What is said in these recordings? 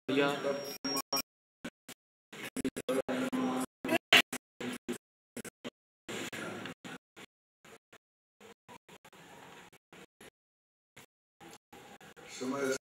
बढ़िया। समय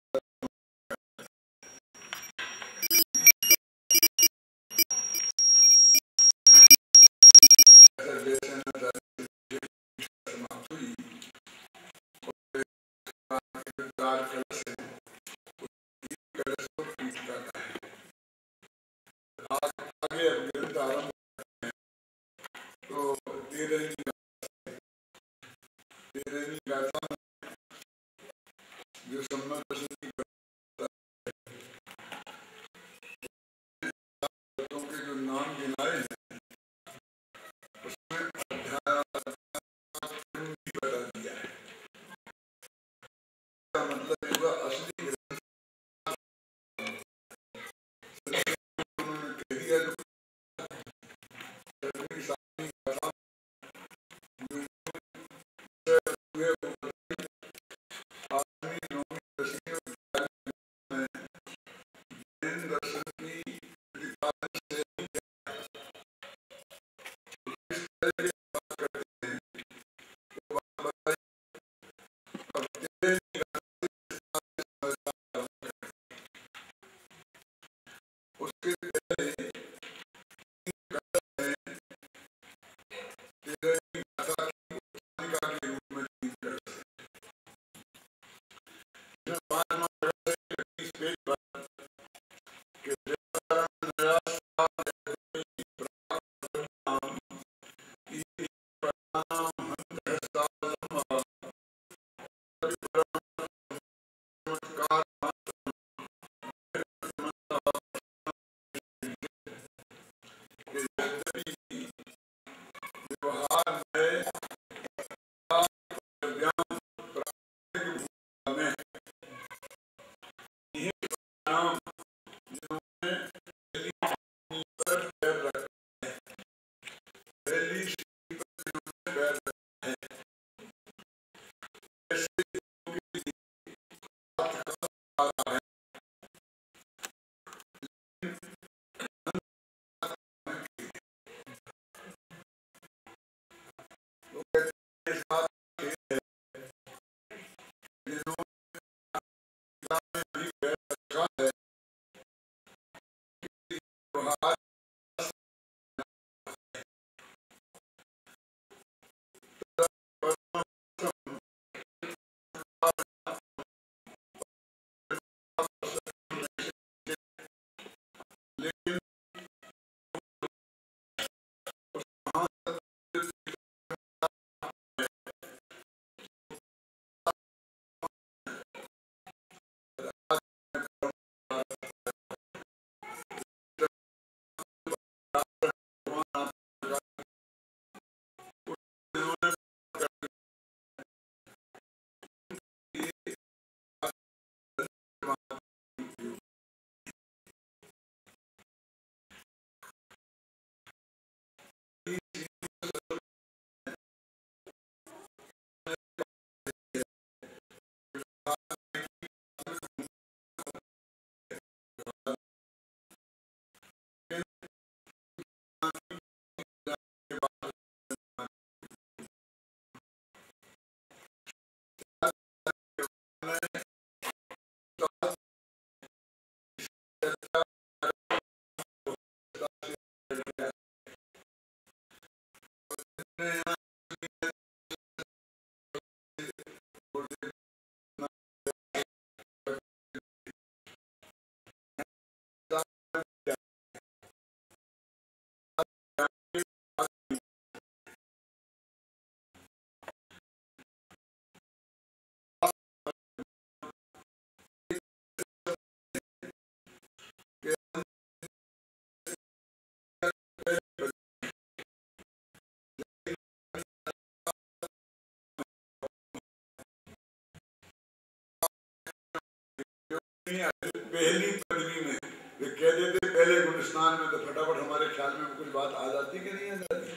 पहली पदवी में वे कह देते पहले गुलिस्तान में, तो फटाफट हमारे ख्याल में कुछ बात आ जाती कि नहीं आ जाती।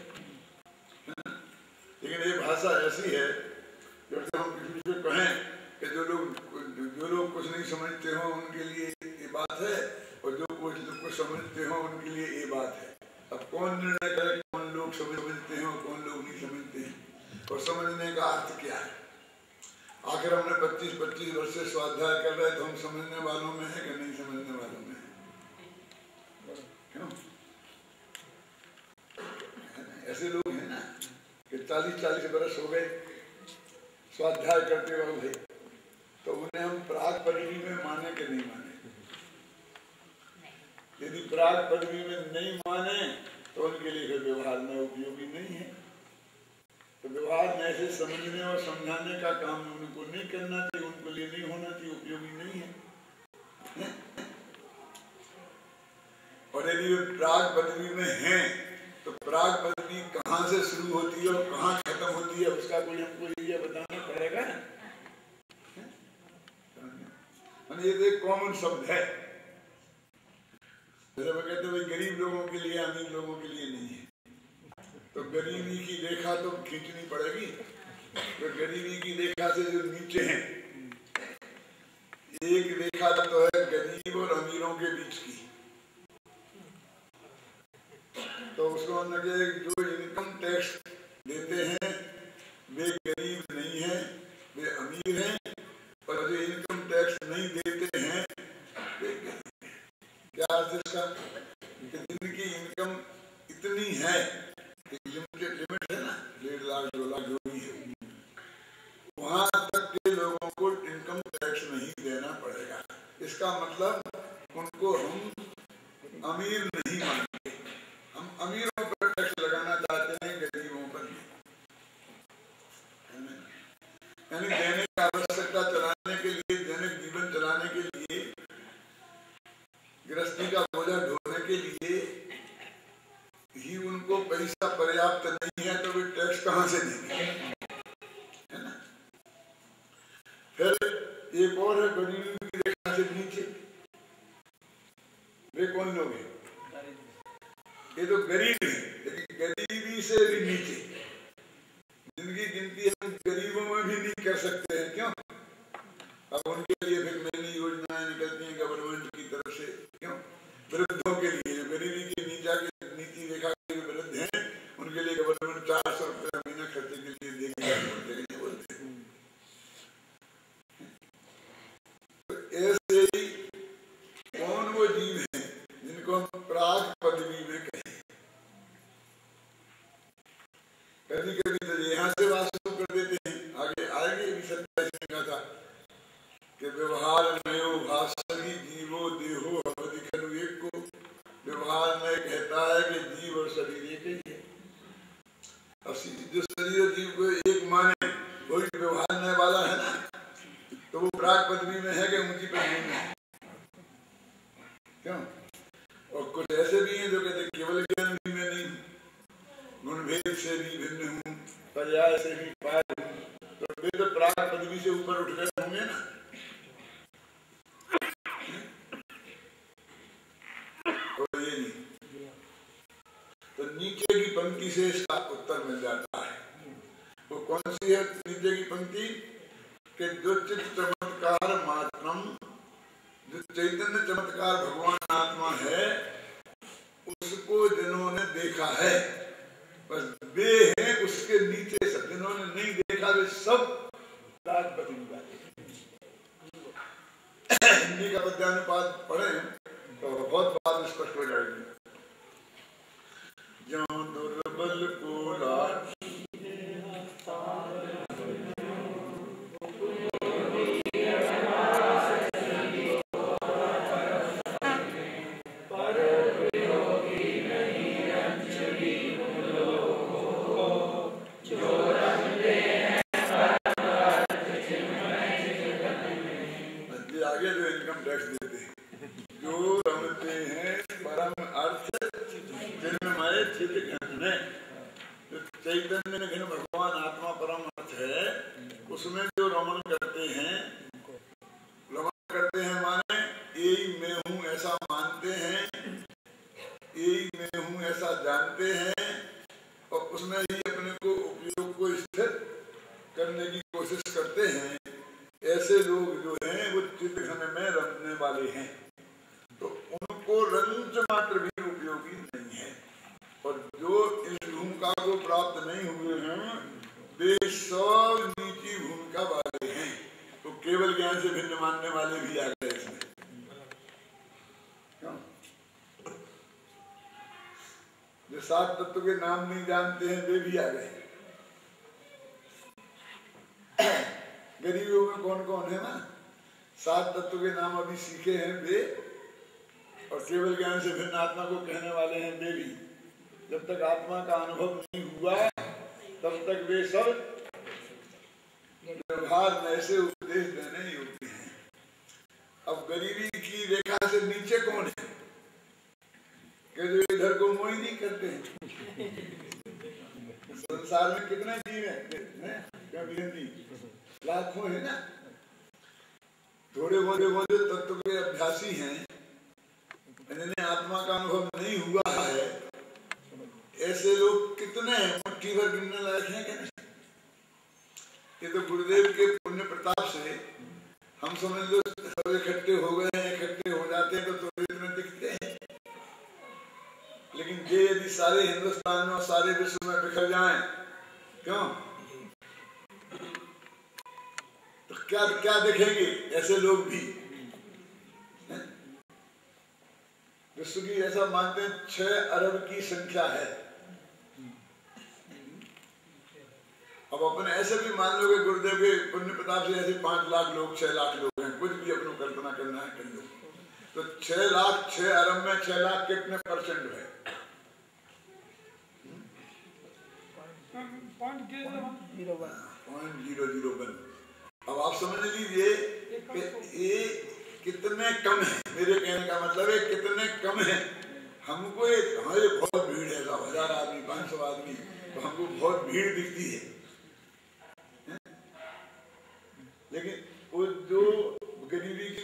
लेकिन ये भाषा ऐसी है कि हम किसी से कहें कि जो लोग कुछ नहीं समझते हो उनके लिए ये बात है, समझते हो उनके लिए ये बात है। अब कौन निर्णय करे कौन लोग समझते हैं और कौन लोग नहीं समझते हैं, और समझने का अर्थ क्या है। आखिर हमने 25-25 वर्ष से स्वाध्याय कर रहे, तो हम समझने वालों में है कि नहीं समझने वालों में है? क्यों? ऐसे लोग हैं ना कि 40-40 वर्ष हो गए स्वाध्याय करते हुए भाई, तो उन्हें हम प्राग पदवी में माने कि नहीं माने? यदि प्राग पदवी में नहीं माने तो उनके लिए फिर व्यवहार में उपयोगी नहीं है। तो व्यवहार में ऐसे समझने और समझाने का काम उनको नहीं करना चाहिए, उनके लिए नहीं होना चाहिए, उपयोगी नहीं है। और यदि वे प्राग पदवी में हैं तो प्राग पदवी कहाँ से शुरू होती है और कहाँ खत्म होती है, उसका कोई हमको ये बताना पड़ेगा। ये एक कॉमन शब्द है। जैसे वो कहते भाई गरीब लोगों के लिए, अमीर लोगों के लिए नहीं है, तो गरीबी की रेखा तो खींचनी पड़ेगी। तो गरीबी की रेखा से जो नीचे हैं, एक रेखा तो है गरीब और अमीरों के बीच की, तो उसको जो इनकम टैक्स देते हैं वे गरीब नहीं है, वे अमीर हैं, और जो इनकम टैक्स नहीं देते हैं वे गरीब। क्या अर्थ इसका? जिनकी इनकम इतनी है, लिमिट है ना, 1.5 लाख 2 लाख जो भी है, वहां तक के लोगों को इनकम टैक्स नहीं देना पड़ेगा। इसका मतलब उनको हम अमीर नहीं मानेंगे, हम अमीरों पर टैक्स लगाना चाहते हैं, गरीबों पर नहीं। यानी दैनिक आवश्यकता चलाने के लिए, दैनिक जीवन चलाने के लिए, गृहस्थी का बोझा ढोने के लिए ही उनको पैसा पर्याप्त नहीं है, तो वे टैक्स कहां से देंगे, है ना। फिर एक और है गरीबी की रेखा से नीचे, वे कौन लोग हैं? ये तो गरीब है, लेकिन गरीबी से भी नीचे, जिनकी गिनती हम गरीबों में भी नहीं कर सकते हैं। क्यों? अब उनके लिए फिर नई योजनाएं निकलती हैं गवर्नमेंट की तरफ से। क्यों? वृद्धों के लिए, गरीबी की नीति रेखा के वृद्ध हैं, उनके लिए गवर्नमेंट 400 रुपये महीना खर्चे के लिए देगी, बोलते हैं। तो ऐसे ही कौन वो जीव है जिनको हम प्राग पदवी में कहें? कभी कभी तो यहाँ से बात शुरू कर देते हैं, आगे आएंगे भी 27 में कहा था कि व्यवहार नयो भाषी जीवो देहो अवधि खलु एक को। व्यवहार में कहता है कि जीव और शरीर एक ही है। अब जो शरीर और जीव को एक माने वही व्यवहार करने वाला है ना, तो वो प्राग पदवी में है कि ऊंची पदवी में है? क्यों? और कुछ ऐसे भी हैं जो कहते केवल ज्ञान भी मैं नहीं हूँ, गुणभेद से भी भिन्न हूँ, पर्याय से भी पार हूँ, तो वे तो प्राग पदवी से ऊपर उठ गए होंगे ना। तो ये नहीं, तो नीचे की पंक्ति से इसका उत्तर मिल जाता है। वो कौन सी है नीचे की पंक्ति? कि जो चित्त चमत्कार मात्रम, जो चैतन्य चमत्कार भगवान आत्मा है, उसको जिन्होंने देखा है, बस वे हैं उसके नीचे सब। जिन्होंने नहीं देखा वे सब प्राग पदवी वाले। हिंदी का पद्यानुपात पढ़े तो बहुत बात स्पष्ट हो जाएगी। जो दुर्बल को लाठी चैतन्य में भगवान आत्मा परम अर्थ है, उसमें जो रमण करते हैं माने यही मैं हूँ ऐसा मानते हैं, यही मैं हूँ ऐसा जानते हैं, और उसमें ही अपने को उपयोग को स्थिर करने की कोशिश करते हैं। ऐसे लोग जो हैं वो चित्त घन में रमने वाले हैं, तो उनको रंच मात्र भिन्न मानने वाले भी आ गए इसमें। क्यों? जो 7 तत्व के नाम नहीं जानते हैं वे भी आ गए। गरीबों में कौन कौन है ना, 7 तत्व के नाम अभी सीखे हैं वे, और केवल ज्ञान से भिन्न आत्मा को कहने वाले हैं वे भी। जब तक आत्मा का अनुभव नहीं हुआ तब तक वे सब व्यवहार में ऐसे उपदेश देने योग्य हैं। अब गरीबी की रेखा से नीचे कौन है कि जो इधर को मोही नहीं करते हैं। संसार में कितने जीव हैं? लाखों है ना। थोड़े बहुत तत्व के अभ्यासी हैं, जिन्हें आत्मा का अनुभव नहीं हुआ है, ऐसे लोग कितने हैं? मुट्ठी भर गिनने लायक हैं क्या? ये तो गुरुदेव के पुण्य प्रताप से हम समझ लो सब इकट्ठे हो गए हैं, इकट्ठे हो जाते हैं तो थोड़े दिन में दिखते हैं। लेकिन ये यदि सारे हिंदुस्तान में और सारे विश्व में बिखर जाएं, क्यों तो क्या क्या दिखेंगे ऐसे लोग भी। विश्व की ऐसा मानते हैं 6 अरब की संख्या है। अब अपन ऐसे भी मान लो कि गुरुदेव के पुण्य प्रताप से ऐसे 5 लाख लोग 6 लाख लोग हैं, कुछ भी अपनी कल्पना करना है कर लो। तो 6 लाख 6 अरब में 6 लाख कितने परसेंट है? 0.001। अब आप समझ लीजिए कि ये कितने कम है। मेरे कहने का मतलब है कितने कम है। हमको हमारे बहुत भीड़ है, 1000 आदमी 500 आदमी, तो हमको बहुत भीड़ दिखती है। लेकिन वो जो गरीबी की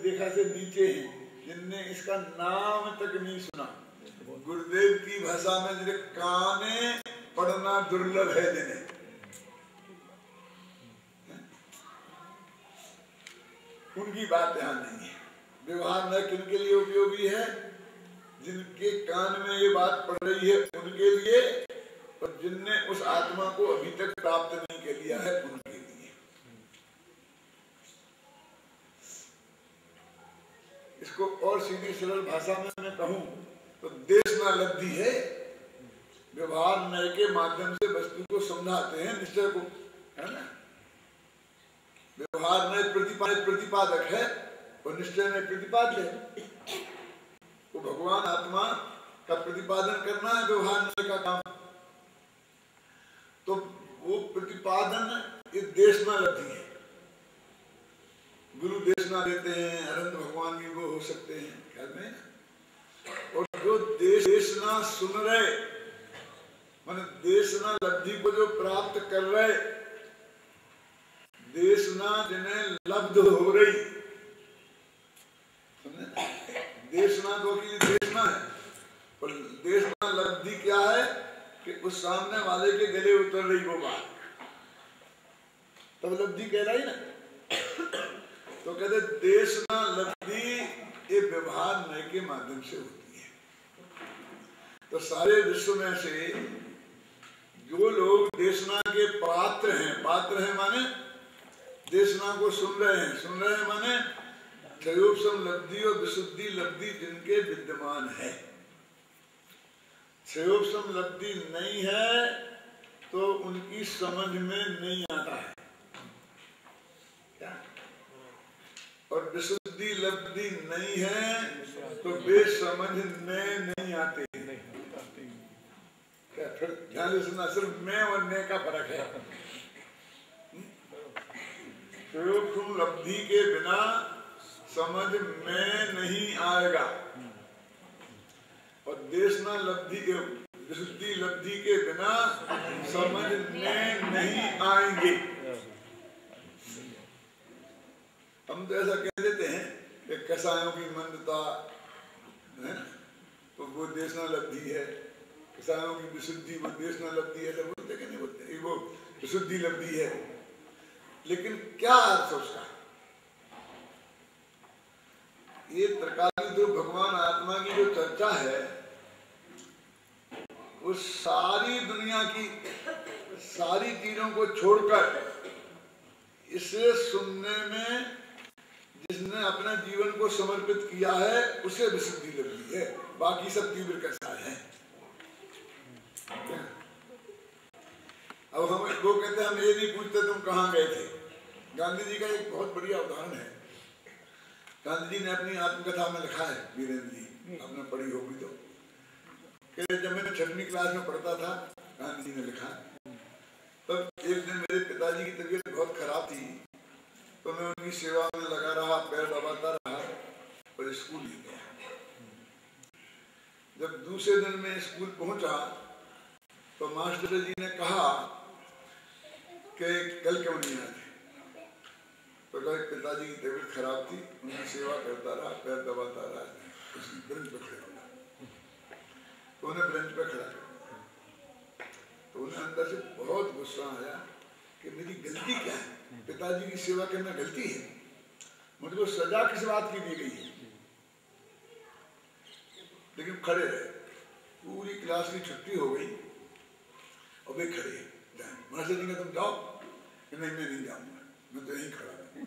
रेखा से नीचे हैं, जिनने इसका नाम तक नहीं सुना, गुरुदेव की भाषा में जिन्हें काने पढ़ना दुर्लभ है, जिन्हें उनकी बात ध्यान नहीं है। व्यवहार में किनके लिए उपयोगी है? जिनके कान में ये बात पड़ रही है उनके लिए, और जिनने उस आत्मा को अभी तक प्राप्त नहीं कर लिया है उनके लिए। इसको और सीधी सरल भाषा में मैं कहूं तो देशना लब्धि है। व्यवहार नय के माध्यम से वस्तु को समझाते हैं, निश्चय को, है ना। व्यवहार नय प्रतिपादक है और निश्चय में प्रतिपाद्य है। वो भगवान आत्मा का प्रतिपादन करना है व्यवहार नय का काम। तो वो प्रतिपादन इस देशना लब्धि है। गुरु देशना देते हैं, अनंत भगवान भी वो हो सकते हैं ख्याल में। और जो देशना सुन रहे, माने देशना लब्धि को जो प्राप्त कर रहे, देशना जिन्हें लब्ध हो रही, देशना तो की देशना है, और देशना लब्धि क्या है कि उस सामने वाले के गले उतर रही वो बात, तब लब्धि कह रही ना। तो कहते देशना लब्धि ये व्यवहार नय के माध्यम से होती है। तो सारे विश्व में से जो लोग देशना के पात्र हैं माने देशना को सुन रहे हैं माने क्षयोपशम लब्धि और विशुद्धि लब्धि जिनके विद्यमान है। क्षयोपशम लब्धि नहीं है तो उनकी समझ में नहीं आता है क्या, और विशुद्धि लब्धि नहीं है तो वे समझ में नहीं आते। क्या फिर ध्यान से सुनना, सिर्फ मैं और ने का फर्क है। क्षयोपशम लब्धि के बिना समझ में नहीं आएगा, और देशना लब्धि के विशुद्धि लब्धि के बिना समझ में नहीं आएंगे। हम तो ऐसा कह देते हैं कि कसायों की मंदता है तो वो देशना लब्धि है, कसायों की विशुद्धि वो देशना लब्धि है, ऐसा बोलते कि नहीं बोलते, वो विशुद्धि लब्धि है। लेकिन क्या अर्थ उसका? ये त्रिकाली जो भगवान आत्मा की जो चर्चा है, वो सारी दुनिया की सारी चीजों को छोड़कर इसे सुनने में जिसने अपना जीवन को समर्पित किया है उसे विशुद्धि लब्धि है, बाकी सब तीव्र कसाय है। अब हम वो कहते हैं हम ये नहीं पूछते तुम कहाँ गए थे। गांधी जी का एक बहुत बढ़िया उदाहरण है। गांधी जी ने अपनी आत्मकथा में लिखा है, वीरेंद्र जी आपने पढ़ी होगी तो, कि जब मैं 6वीं क्लास में पढ़ता था, गांधी जी ने लिखा, तब एक दिन मेरे पिताजी की तबीयत बहुत खराब थी, तो मैं उनकी सेवा में लगा रहा, पैर दबाता रहा और स्कूल नहीं गया। जब दूसरे दिन मैं स्कूल पहुंचा तो मास्टर जी ने कहा कि कल क्यों नहीं आए थे? तो पिताजी की तबीयत खराब थी, उनकी सेवा करता रहा, पैर दबाता रहा, ब्रेंच पे खड़े होना, तो उन्हें ब्रेंच पे खड़ा किया। तो उन्हें अंदर से बहुत गुस्सा आया कि मेरी गलती क्या है, पिताजी की सेवा करना गलती है, मुझको सजा किस बात की दी गई है? लेकिन खड़े रहे, पूरी क्लास की छुट्टी हो गई और वे खड़े हैं। मास्टर जी ने तुम जाओ, कि नहीं मैं नहीं जाऊंगा, मैं तो यहीं खड़ा हूं।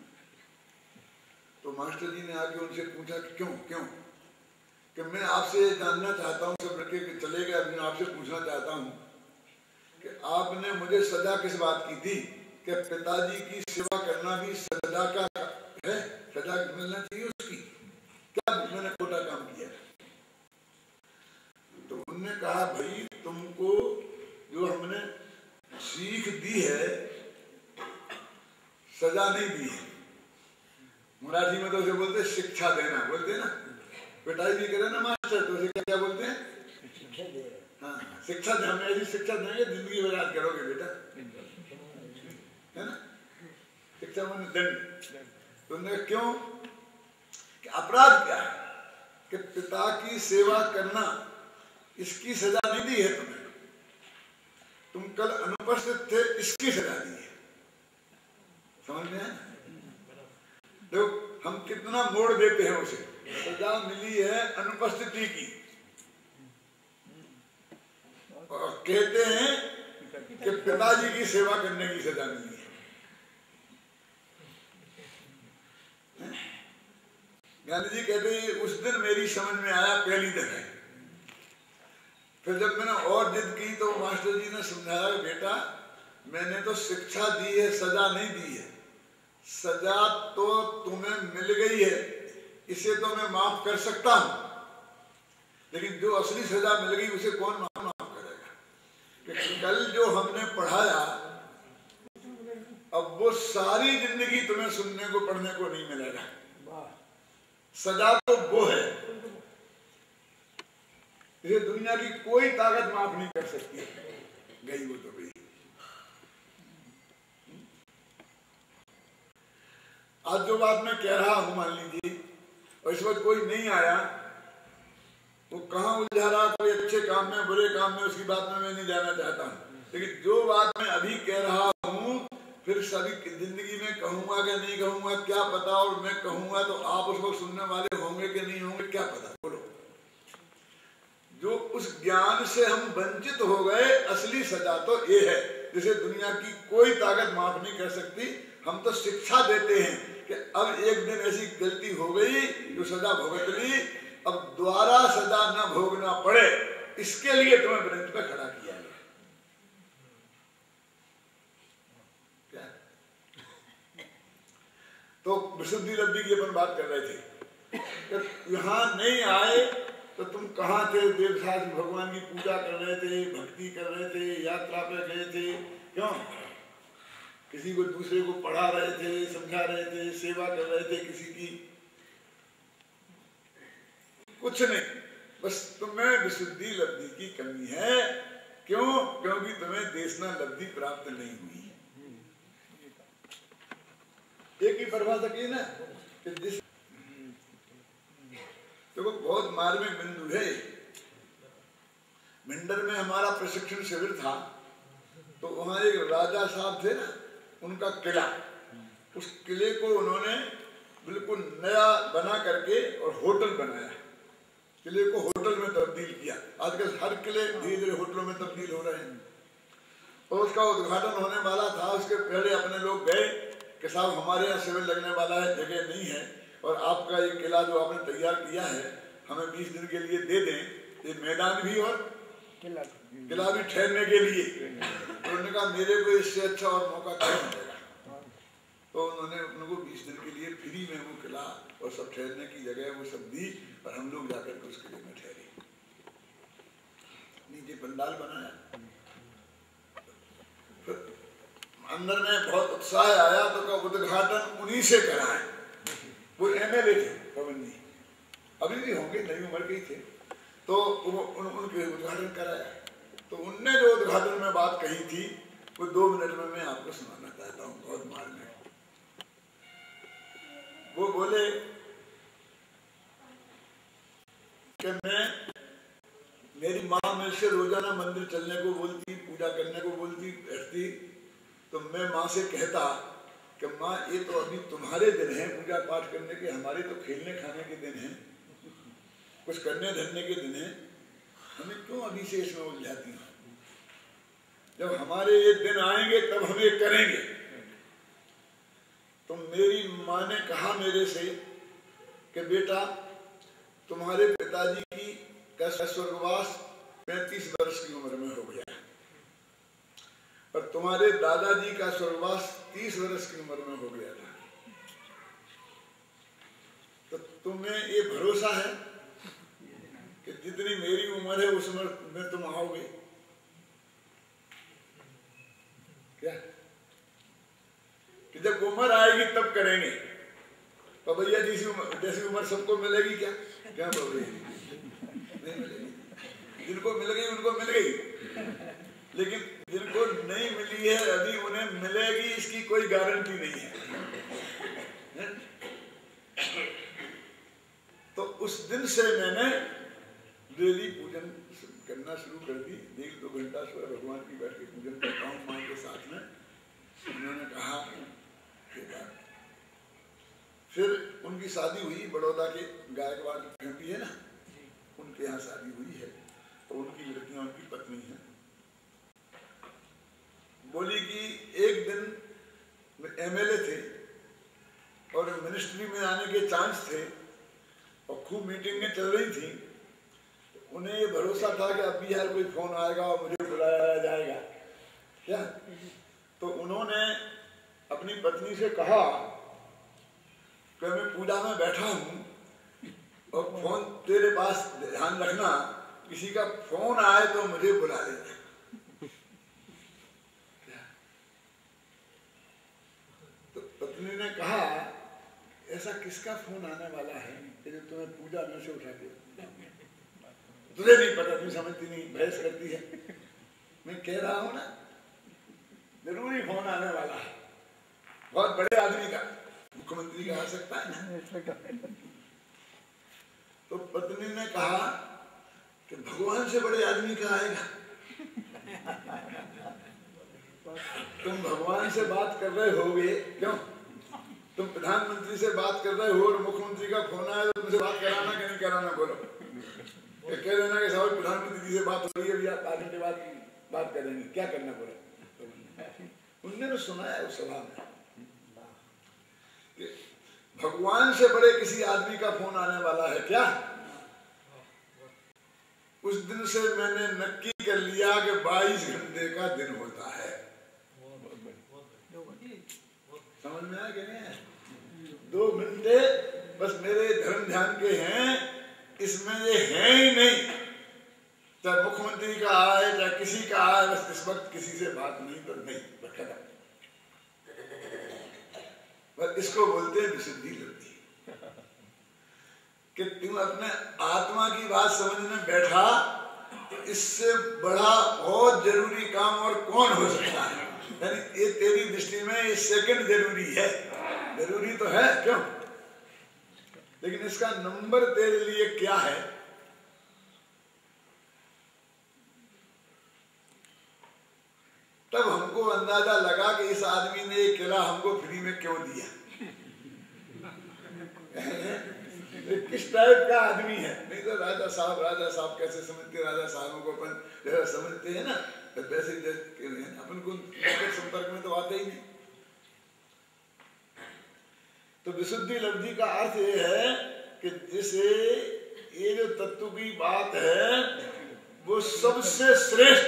तो मास्टर जी ने आके उनसे पूछा कि क्यों क्यों? कि मैं आपसे जानना चाहता हूँ, सब लड़के चले गए, अभी मैं आपसे पूछना चाहता हूँ कि आपने मुझे सजा किस बात की थी? कि पिताजी की सेवा करना भी सजा का है, सजा मिलना चाहिए उसकी, क्या मैंने खोटा काम किया? तो उन्होंने कहा भाई तुमको जो हमने सीख दी है, सजा नहीं दी है। मराठी में तो उसे बोलते शिक्षा देना, बोलते ना, पिटाई भी करे ना मास्टर तो उसे क्या बोलते हैं? हाँ, शिक्षा दे। हमें ऐसी शिक्षा देंगे जिंदगी बर्बाद करोगे बेटा, है ना? शिक्षा माने दंड। तो उन्होंने क्यों कि अपराध क्या है कि पिता की सेवा करना, इसकी सजा नहीं दी है तुम्हें, तुम कल अनुपस्थित थे इसकी सजा दी है। समझ में आया? देखो हम कितना मोड़ देते हैं उसे, सजा मिली है अनुपस्थिति की और कहते हैं कि पिताजी की सेवा करने की सजा मिली है। गांधी जी कहते हैं उस दिन मेरी समझ में आया पहली दफे। फिर जब मैंने और जिद की तो मास्टर जी ने समझाया बेटा मैंने तो शिक्षा दी है, सजा नहीं दी है। सजा तो तुम्हें मिल गई है, इसे तो मैं माफ कर सकता हूं, लेकिन जो असली सजा मिल गई उसे कौन माफ करेगा? कि कल जो हमने पढ़ाया अब वो सारी जिंदगी तुम्हें सुनने को पढ़ने को नहीं मिलेगा। सजा तो वो है, इसे दुनिया की कोई ताकत माफ नहीं कर सकती। गई वो तो गई। आज जो बात मैं कह रहा हूं मान लीजिए, और इस वक्त कोई नहीं आया, वो कहां उलझा रहा, कोई अच्छे काम में बुरे काम में, उसकी बात में मैं नहीं जाना चाहता हूं। लेकिन जो बात मैं अभी कह रहा हूं फिर सभी जिंदगी में कहूंगा कि नहीं कहूंगा क्या पता, और मैं कहूंगा तो आप उसको सुनने वाले होंगे कि नहीं होंगे क्या पता। बोलो, जो उस ज्ञान से हम वंचित हो गए, असली सजा तो ये है जिसे दुनिया की कोई ताकत माफ नहीं कर सकती। हम तो शिक्षा देते हैं कि अब एक दिन ऐसी गलती हो गई जो सजा भुगत ली, अब दोबारा सजा न भोगना पड़े, इसके लिए तुम्हें ब्रेंच पे खड़ा किया गया। क्या? तो विशुद्धि लब्धि की अपन बात कर रहे थे। यहां नहीं आए तो तुम कहाँ थे? देवसाज भगवान की पूजा कर रहे थे, भक्ति कर रहे थे, यात्रा पे गए थे, क्यों? किसी को दूसरे को पढ़ा रहे थे, समझा रहे थे, सेवा कर रहे थे किसी की, कुछ नहीं, बस तुम्हें विशुद्धि लब्धि की कमी है। क्यों? क्योंकि तुम्हें देशना लब्धि प्राप्त नहीं हुई। एक ही परिभाषा की ना कि जिस तो वो बहुत मार्मिक बिंदु है। भिंडर में हमारा प्रशिक्षण शिविर था, तो वहां एक राजा साहब थे ना, उनका किला, उस किले को उन्होंने बिल्कुल नया बना करके और होटल बनाया, किले को होटल में तब्दील किया। आजकल हर किले धीरे धीरे होटलों में तब्दील हो रहे हैं। और उसका उद्घाटन होने वाला था, उसके पहले अपने लोग गए कि साहब हमारे यहाँ शिविर लगने वाला है, जगह नहीं है। और आपका ये किला जो आपने तैयार किया है हमें 20 दिन के लिए दे दें, ये मैदान भी और किला भी ठहरने के लिए। तो उन्होंने कहा मेरे को इससे अच्छा और मौका क्या मिलेगा। तो उन्होंने उनको 20 दिन के लिए फ्री में वो किला और सब ठहरने की जगह वो सब दी और हम लोग जाकर के उस किले में ठहरे। नीचे पंडाल बनाया, फिर अंदर में बहुत उत्साह आया तो का उद्घाटन उन्हीं से कराए। वो MLA थे पवन जी, अभी भी होंगे, नई उम्र के ही थे। तो उनके उद्घाटन कराया। तो उनने जो उद्घाटन में बात कही थी वो 2 मिनट में मैं आपको सुनाना चाहता हूँ, बहुत मार में। वो बोले कि मेरी माँ मेरे से रोजाना मंदिर चलने को बोलती, पूजा करने को बोलती बैठती, तो मैं माँ से कहता कि माँ ये तो अभी तुम्हारे दिन हैं पूजा पाठ करने के, हमारे तो खेलने खाने के दिन हैं, कुछ करने धरने के दिन हैं, हमें क्यों अभी से इसमें उलझाती हैं। जब हमारे ये दिन आएंगे तब हम ये करेंगे। तो मेरी माँ ने कहा मेरे से कि बेटा तुम्हारे पिताजी का स्वर्गवास 35 वर्ष की उम्र में हो गया और तुम्हारे दादाजी का स्वर्गवास 30 वर्ष की उम्र में हो गया था। तो तुम्हें ये भरोसा है कि जितनी मेरी उम्र है उस उम्र में तुम आओगे क्या? कि जब उम्र आएगी तब करेंगे। तो भैया जैसी उम्र सबको मिलेगी क्या? क्या बोलेगी? नहीं मिलेगी। जिनको मिल गई उनको मिल गई, लेकिन जिनको नहीं मिली है अभी उन्हें मिलेगी इसकी कोई गारंटी नहीं है। तो उस दिन से मैंने डेली पूजन करना शुरू कर दी। 1-2 घंटा सुबह भगवान की बैठ के पूजन करता हूँ माँ के साथ में। उन्होंने कहा फिर उनकी शादी हुई, बड़ौदा के गायकवाड़ की फैमिली है ना, उनके यहाँ शादी हुई है और उनकी लड़कियां उनकी पत्नी है। बोली कि एक दिन MLA थे और मिनिस्ट्री में आने के चांस थे और खूब मीटिंगें चल रही थी। तो उन्हें ये भरोसा था कि अभी यार कोई फोन आएगा और मुझे बुलाया जाएगा क्या। तो उन्होंने अपनी पत्नी से कहा कि मैं पूजा में बैठा हूँ और फोन तेरे पास ध्यान रखना, किसी का फोन आए तो मुझे बुला लेना। तो पत्नी ने कहा ऐसा किसका फोन आने वाला है कि जो तुम्हें पूजा में से उठा के? तुझे नहीं पता, तुम समझती नहीं, बहस करती है। मैं कह रहा हूं ना जरूरी फोन आने वाला है, बहुत बड़े आदमी का, मुख्यमंत्री का आ सकता है ना। तो पत्नी ने कहा कि भगवान से बड़े आदमी का आएगा। तुम भगवान से बात कर रहे होगे, क्यों? तुम प्रधानमंत्री से बात कर रहे हो और मुख्यमंत्री का फोन आया तो तुमसे बात कराना कि नहीं कराना? बोलो। कह देना कि साहब प्रधानमंत्री जी से बात हो रही है, अभी आप 5 घंटे बाद बात करेंगे, क्या करना बोला? उनने तो सुनाया उस सभा में भगवान से बड़े किसी आदमी का फोन आने वाला है क्या? उस दिन से मैंने नक्की कर लिया कि 22 घंटे का दिन होता है। समझ में आया कि नहीं? 2 घंटे बस मेरे धर्म ध्यान के हैं, इसमें ये है ही नहीं। चाहे मुख्यमंत्री का आए चाहे किसी का आए, बस इस वक्त किसी से बात नहीं तो नहीं, खत्म। बस इसको बोलते हैं विशुद्धि लब्धि। कि तुम अपने आत्मा की बात समझने बैठा तो इससे बड़ा बहुत जरूरी काम और कौन हो सकता है? यानी ये तेरी दृष्टि में ये सेकंड जरूरी है, जरूरी तो है क्यों, लेकिन इसका नंबर तेरे लिए क्या है? तब हमको अंदाजा लगा कि इस आदमी ने ये किला हमको फ्री में क्यों दिया। किस टाइप का आदमी है? नहीं तो राजा साहब कैसे समझते, राजा साहबों को अपन जैसा समझते हैं ना, तो वैसे अपन को संपर्क में तो आते ही नहीं। तो विशुद्धि लब्धि का अर्थ ये है कि जिसे ये जो तत्व की बात है वो सबसे श्रेष्ठ,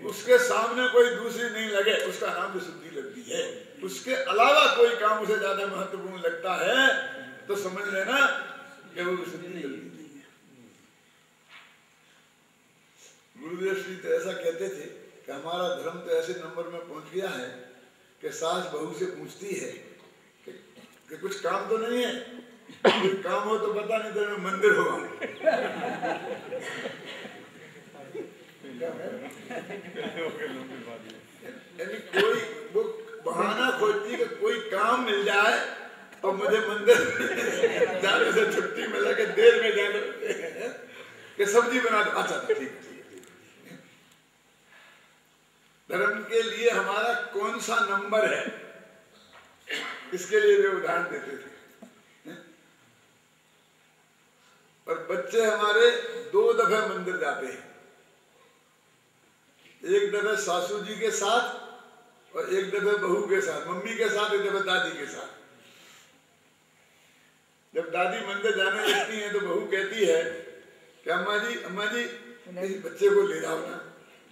उसके सामने कोई दूसरी नहीं लगे, उसका नाम विशुद्धि लब्धि है। उसके अलावा कोई काम उसे ज्यादा महत्वपूर्ण लगता है तो समझ लेना कि वो विशुद्धि लब्धि नहीं है। गुरुदेव श्री तो ऐसा कहते थे कि हमारा धर्म तो ऐसे नंबर में पहुंच गया है कि सास बहू से पूछती है कि कुछ काम तो नहीं है, कोई काम हो तो बता, नहीं तो मंदिर होगा। यानी कोई वो बहाना खोजती कि कोई काम मिल जाए और मुझे मंदिर जाने से छुट्टी मिले कि देर में जाने कि सब्जी बना दो। अच्छा ठीक है। धर्म के लिए हमारा कौन सा नंबर है, इसके लिए वे उदाहरण देते थे। और बच्चे हमारे 2 दफे मंदिर जाते हैं, एक दफे सासू जी के साथ और एक दफे बहू के साथ, मम्मी के साथ, एक दफे दादी के साथ। जब दादी मंदिर जाने लगती है तो बहू कहती है कि अम्मा जी इस बच्चे को ले जाओ ना,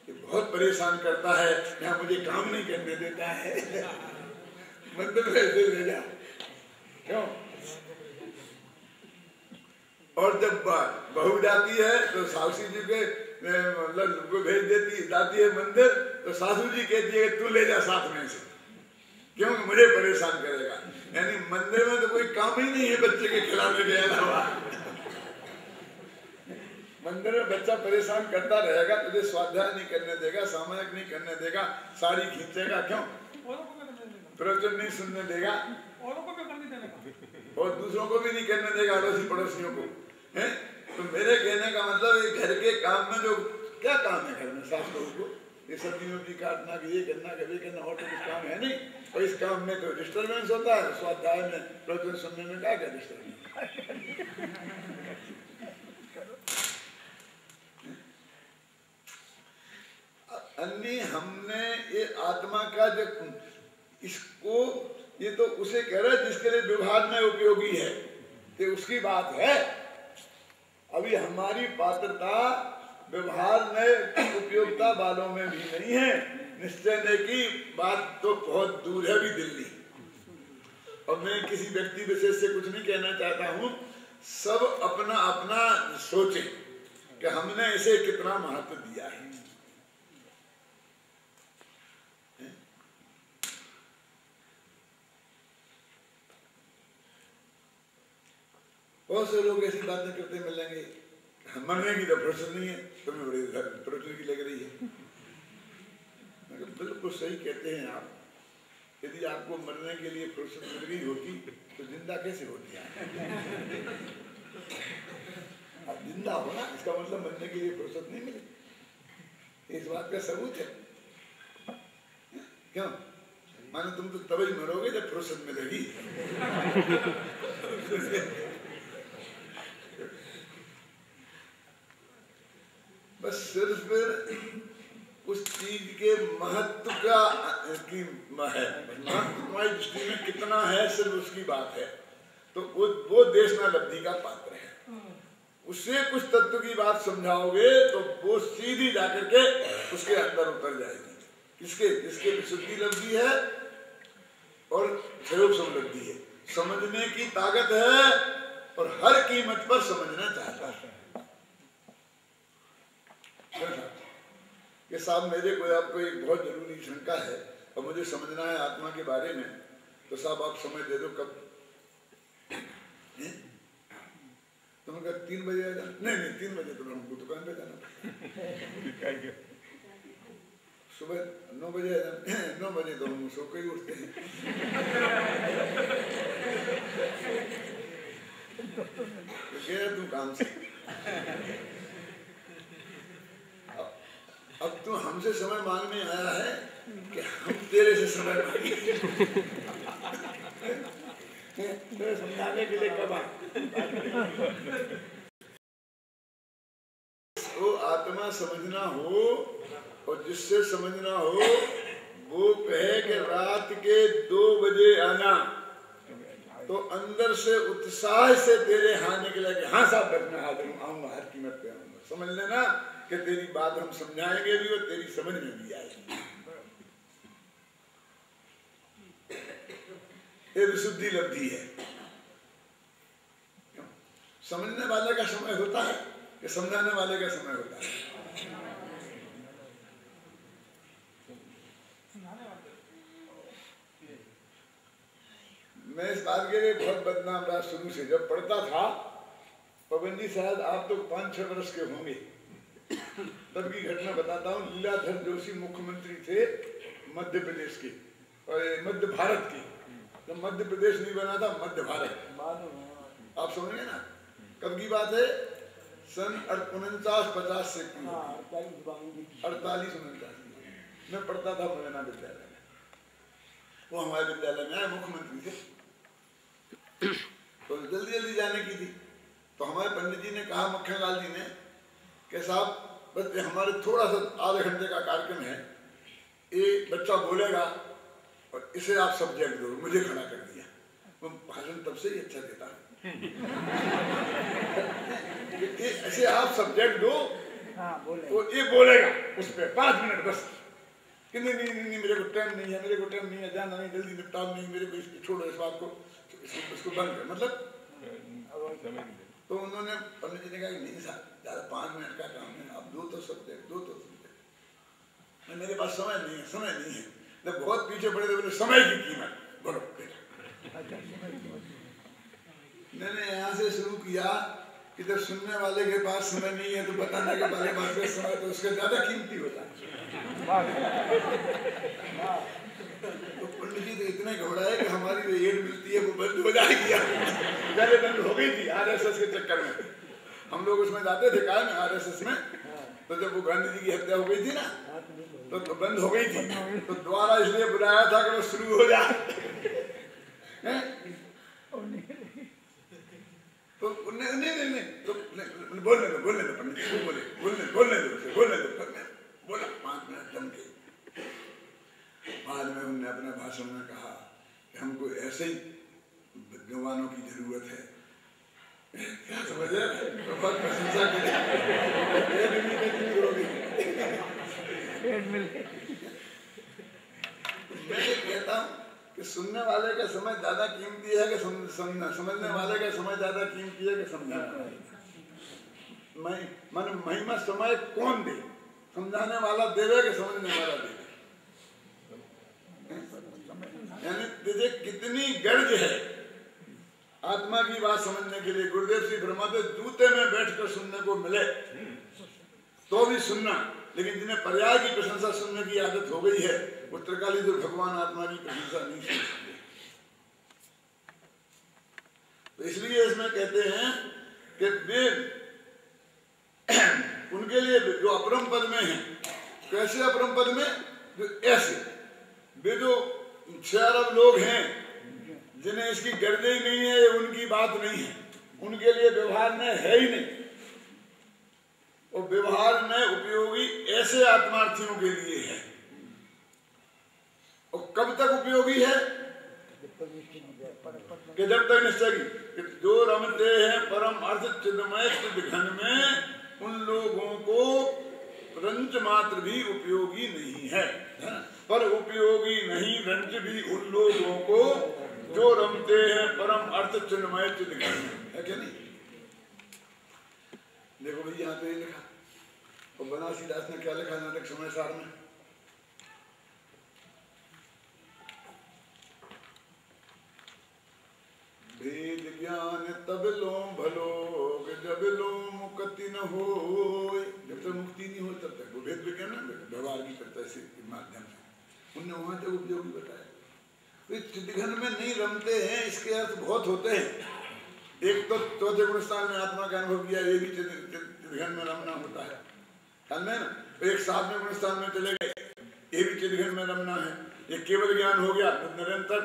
ये बहुत परेशान करता है, यहाँ मुझे काम नहीं करने देता है, मंदिर में ऐसे ले जाओ। क्यों? और जब बहू जाती है तो सासू जी के मतलब को भेज जाती है मंदिर, तो सासू जी कहती है तू ले जा साथ में से, क्यों मुझे परेशान करेगा। यानी मंदिर में तो कोई काम ही नहीं है बच्चे के खिलाने के अलावा। मंदिर में बच्चा परेशान करता रहेगा, तुझे स्वाध्याय नहीं करने देगा, सामायिक नहीं करने देगा, साड़ी खींचेगा, क्यों प्रवचन नहीं सुनने देगा, और दूसरों को भी नहीं करने देगा, अड़ोसी पड़ोसियों को है। तो मेरे कहने का मतलब ये घर के काम में जो क्या काम है घर में, सास बहू को ये सब्जी वब्जी काटना, ये करना, वे करना, और तो कुछ काम है नहीं। और इस काम में तो डिस्टर्बेंस होता है, स्वाध्याय में प्रवचन सुनने में क्या डिस्टर्बेंस। अन्य हमने ये आत्मा का जो इसको, ये तो उसे कह रहे जिसके लिए व्यवहार में उपयोगी है, ये उसकी बात है। अभी हमारी पात्रता व्यवहार में उपयोगिता वालों में भी नहीं है। निश्चय की बात तो बहुत दूर है भी दिल्ली, और मैं किसी व्यक्ति विशेष से कुछ नहीं कहना चाहता हूँ। सब अपना अपना सोचे कि हमने इसे कितना महत्व दिया है। बहुत से लोग ऐसी बातें करते मिलेंगे, मरने की तो फुर्सत नहीं है, तुम्हें बड़ी प्रवचन की लग रही है। बिल्कुल सही कहते हैं आप। यदि आपको मरने के लिए फुर्सत मिल गई होती तो जिंदा कैसे होती है? आप जिंदा हो ना, इसका मतलब मरने के लिए फुर्सत नहीं मिली। इस बात का सबूत है। क्यों? मानो तुम तो तभी मरोगे जब फुर्सत मिलेगी। बस सिर्फ उस चीज के महत्व का की है, महत्व तुम्हारी दृष्टि में कितना है, सिर्फ उसकी बात है। तो वो देशना लब्धि का पात्र है। उससे कुछ तत्व की बात समझाओगे तो वो सीधी जाकर के उसके अंदर उतर जाएगी। किसके? जिसके विशुद्धि लब्धि है और स्वरूप समृद्धि है, समझने की ताकत है और हर कीमत पर समझना चाहता है। कि साहब मेरे को आपको एक बहुत जरूरी शंका है और मुझे समझना है आत्मा के बारे में, तो साहब आप समय दे दो। कब? तुमने कहा 3 बजे आ जाना। नहीं 3 बजे तो हमको दुकान पे जाना। सुबह 9 बजे आ जाना। 9 बजे तो हम सो के ही उठते हैं। तो कह रहे तू काम से, अब तू हमसे समय मांगने आया है कि हम तेरे से समय मांगे। तेरे समझाने के लिए कब वो आत्मा समझना हो और जिससे समझना हो वो कहे कि रात के 2 बजे आना, तो अंदर से उत्साह से तेरे यहाँ निकला कि हाँ साहब बस मैं हाजिर हूँ, आऊंगा, हर कीमत पे आऊंगा। समझ लेना कि तेरी बात हम समझाएंगे भी और तेरी समझ में भी आएगी। ये विशुद्धि लब्धि है। समझने वाले का समय होता है कि समझाने वाले का समय होता है? मैं इस बात के लिए बहुत बदनाम रहा शुरू से। जब पढ़ता था, पवन जी शायद आप तो 5-6 वर्ष के होंगे, तब की घटना बताता हूँ। लीलाधर जोशी मुख्यमंत्री थे मध्य प्रदेश के, और मध्य भारत के। जब मध्य प्रदेश नहीं बना था, मध्य भारत, आप समझेंगे ना कब की बात है? सन 49-50 से 48-49 में पढ़ता था मुरैना विद्यालय में। वो हमारे विद्यालय में आए, मुख्यमंत्री थे, तो जल्दी जल्दी जाने की थी। तो हमारे पंडित जी ने कहा, मक्खनलाल जी ने, कि साहब बस हमारे थोड़ा सा आधे घंटे का कार्यक्रम है, ये बच्चा बोलेगा और इसे आप सब्जेक्ट दो। मुझे खड़ा कर दिया। वो भाषण तब से ही अच्छा देता है। ऐसे आप सब्जेक्ट दो, तो ये बोलेगा उस पर 5 मिनट बस। कि नहीं मेरे को टाइम नहीं है, मेरे को टाइम नहीं है, जाना नहीं, जल्दी निपटाओ, नहीं मेरे को छोड़ो इस बात को, इसको बंद कर। मतलब तो उन्होंने, पंडित जी ने कहा कि नहीं साहब ज़्यादा 5 मिनट का काम है, आप दो तो सब्जेक्ट। मेरे पास समय नहीं है, समय नहीं है। जब बहुत पीछे पड़े थे, बोले समय की कीमत बोलो बेटा। मैंने यहाँ से शुरू किया कि जब सुनने वाले के पास समय नहीं है तो बताने के वाले पास समय तो उसका ज्यादा कीमती होता है। तो पंडित जी तो इतने घबराए कि हमारी जो एड मिलती है वो बंद हो जाएगी। पहले बंद हो गई थी आरएसएस के चक्कर में। हम लोग उसमें जाते थे काय में, आरएसएस में। तो जब वो गांधी जी की हत्या हो गई थी ना, तो बंद हो गई थी। तो दोबारा इसलिए बुलाया था कि वो शुरू हो जाए। तो नहीं तो बोलने दो पंडित जी, बोलने दो। बोला 5 मिनट जम के। बाद में उन्होंने अपने भाषण में कहा कि हमको ऐसे ही विद्वानों की जरूरत है। क्या समझे? बहुत प्रशंसा की। मैं कहता हूँ कि सुनने वाले का समय ज्यादा कीमती है कि समझने वाले का समय ज्यादा कीमती है कि समझाने वाले? मन महिमा समय कौन दे? समझाने वाला देवे कि समझने वाला देवे? यानी तुझे कितनी गर्ज है आत्मा की बात समझने के लिए। गुरुदेव श्री ब्रह्मादेव जूते में बैठकर सुनने को मिले तो भी सुनना, लेकिन जिन्हें पर्याय की प्रशंसा सुनने की आदत हो गई है वो त्रिकाली जो भगवान आत्मा की प्रशंसा नहीं सुन सकते। तो इसलिए इसमें कहते हैं कि वे उनके लिए जो अपरम पद में है, कैसे अपरम पद में? जो ऐसे वे जो 6 अरब लोग हैं जिन्हें इसकी गर्ज ही नहीं है, ये उनकी बात नहीं है, उनके लिए व्यवहार में है ही नहीं। और व्यवहार में उपयोगी ऐसे आत्मार्थियों के लिए है। और कब तक उपयोगी है? कि जब तक निश्चय कि जो रमते हैं परम अर्थ चिन्मय घन में, उन लोगों को रंच मात्र भी उपयोगी नहीं है। पर उपयोगी नहीं रंच भी उन लोगों को जो रमते हैं परम अर्थ चिन्मय चिन्ह है। क्या नहीं? देखो भाई यहाँ पे लिखा, और बनारसी दास ने क्या लिखा नाटक समय सार में? भेद ज्ञान तब लो भलो जब लो मुक्ति न हो। जब तक मुक्ति नहीं हो तब तक वो भेद विज्ञान व्यवहार की करता है माध्यम से। उनने वहां तक उपयोगी बताया। तो चिदघन में नहीं रमते हैं, इसके अर्थ बहुत होते हैं। एक तो चौथे गुणस्थान में आत्मा का अनुभव किया, ये भी चिदघन में रमना होता है। ख्याल में ना? एक 7वें गुणस्थान में चले गए, ये भी चिदघन में रमना है। ये केवल ज्ञान हो गया, निरंतर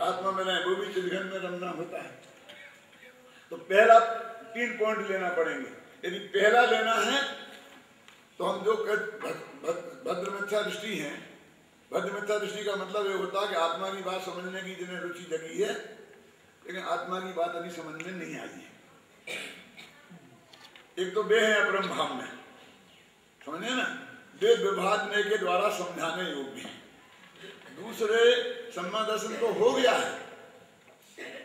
आत्मा में रहे, वो भी चिदघन में रमना होता है। तो पहला 3 पॉइंट लेना पड़ेंगे। यदि पहला लेना है तो हम जो भद्र मिथ्या दृष्टि है, भद्र मिथ्या दृष्टि का मतलब ये होता है कि आत्मा की बात समझने की जिन्हें रुचि जगी है, लेकिन आत्मा की बात अभी समझ में नहीं आई है। एक तो वे है अपरम भाव में, समझे ना, वे विभाजने के द्वारा समझाने योग्य हैं। दूसरे सम्मा दर्शन तो हो गया है,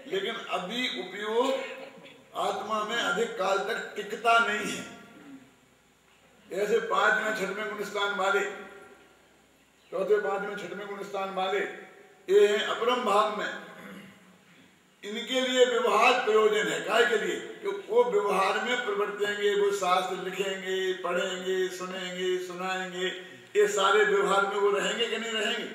लेकिन अभी उपयोग आत्मा में अधिक काल तक टिकता नहीं है। ऐसे 5वें 6वें गुण स्थान वाले, चौथे 5वें 6वें गुण स्थान वाले ये हैं अपरम भाव में। इनके लिए व्यवहार प्रयोजन है। काय के लिए? कि वो व्यवहार में प्रवर्तेंगे, वो शास्त्र लिखेंगे, पढ़ेंगे, सुनेंगे, सुनाएंगे, ये सारे व्यवहार में वो रहेंगे कि नहीं रहेंगे?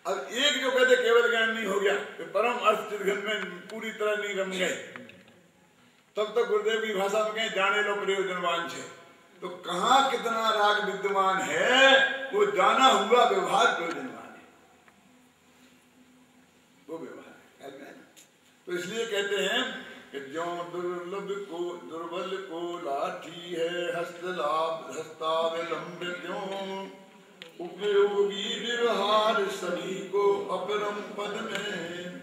अब एक जो कहते केवल ज्ञान नहीं हो गया, तो परम अर्थ चिदघन में पूरी तरह नहीं रम गए, तब तक गुरुदेव की भाषा में कहें जाने लो प्रयोजनवान छे। तो कहाँ कितना राग विद्यमान है, वो जाना हुआ व्यवहार प्रयोजनवान है, वो व्यवहार है। तो इसलिए कहते हैं कि जो दुर्बल को लाठी है, हस्तावलंब त्यों उपयोगी व्यवहार सभी को अपरम पद में,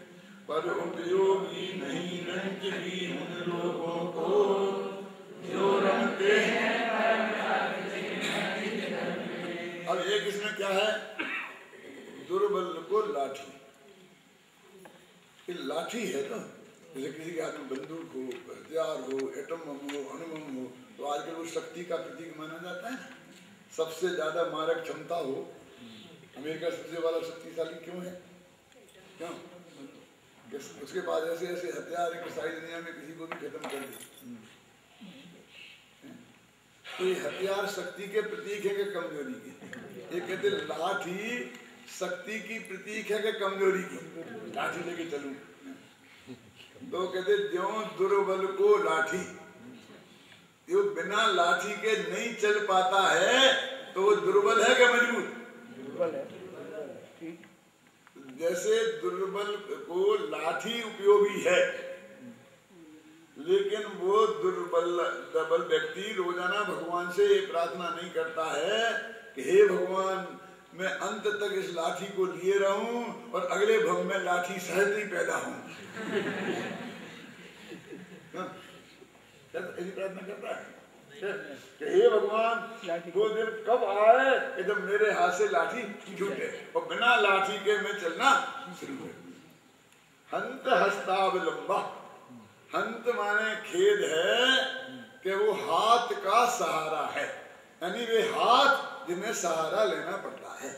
पर उपयोगी नहीं रंज भी उन लोगों को जो रमते हैं। अब एक इसमें क्या है, दुर्बल को लाठी, ये लाठी है ना, जैसे किसी के हाथ में बंदूक हो, हथियार हो, एटम बम हो, अणुबम हो, तो आजकल वो शक्ति का प्रतीक माना जाता है। सबसे ज्यादा मारक क्षमता हो, अमेरिका सबसे बड़ा शक्तिशाली क्यों है? क्यों? उसके पास ऐसे ऐसे हथियार है कि सारी दुनिया में किसी को भी खत्म कर दे। तो ये हथियार शक्ति के प्रतीक है कि कमजोरी की? ये कहते लाठी शक्ति की प्रतीक है कि कमजोरी की? लाठी लेके चलूं तो कहते ज्यों दुर्बल को लाठी, जो बिना लाठी के नहीं चल पाता है तो वो दुर्बल है क्या मजबूत? दुर्बल है। जैसे दुर्बल को लाठी उपयोगी है, लेकिन वो दुर्बल व्यक्ति रोजाना भगवान से ये प्रार्थना नहीं करता है कि हे भगवान मैं अंत तक इस लाठी को लिए रहूं और अगले भव में लाठी सहज ही पैदा हूं। ऐसी प्रार्थना करता है कि हे भगवान वो दिन कब आए कि जब मेरे हाथ से लाठी छूटे और बिना लाठी के मैं चलना शुरू कर। हंत हस्तावलंबा, हंत माने खेद है कि वो हाथ का सहारा है, यानी वे हाथ जिन्हें सहारा लेना पड़ता है,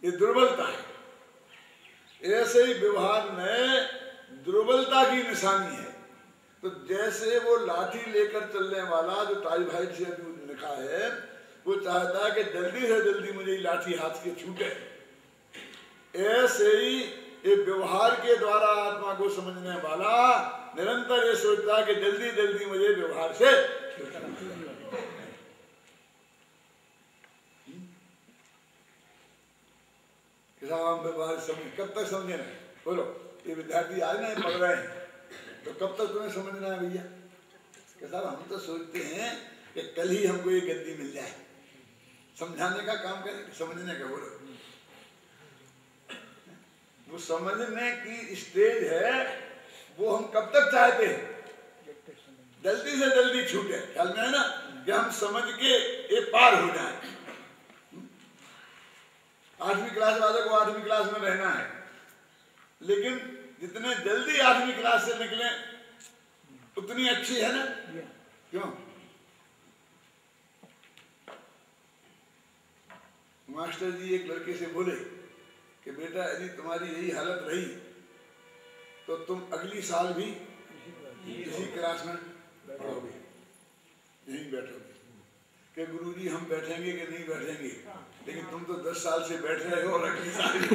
ये दुर्बलता है। ऐसे ही व्यवहार में दुर्बलता की निशानी है। तो जैसे वो लाठी लेकर चलने वाला जो टाइफाइड से अभी लिखा है, वो चाहता है कि जल्दी से जल्दी मुझे लाठी हाथ से छूटे, ऐसे ही ये व्यवहार के द्वारा आत्मा को समझने वाला निरंतर ये सोचता है कि जल्दी जल्दी मुझे व्यवहार से किसान व्यवहार समझ। कब तक समझे? बोलो, ये विद्यार्थी आज ना पढ़ रहे हैं तो कब तक तुम्हें समझना है भैया? कि साहब हम तो सोचते हैं कि कल ही हमको ये गद्दी मिल जाए, समझाने का काम करें, समझने का। बोलो, वो समझने की स्टेज है, वो हम कब तक चाहते हैं? जल्दी से जल्दी छूटे। ख्याल में है ना कि हम समझ के ये पार हो जाए। 8वीं क्लास वाले को 8वीं क्लास में रहना है, लेकिन जितने जल्दी 8वीं क्लास से निकले उतनी अच्छी है ना? क्यों? मास्टर जी एक लड़के से बोले कि बेटा यदि तुम्हारी यही हालत रही तो तुम अगली साल भी इसी क्लास में पढ़ोगे, यहीं बैठोगे। कि गुरुजी हम बैठेंगे कि नहीं बैठेंगे, लेकिन तुम तो 10 साल से बैठ रहे हो और अगली साल भी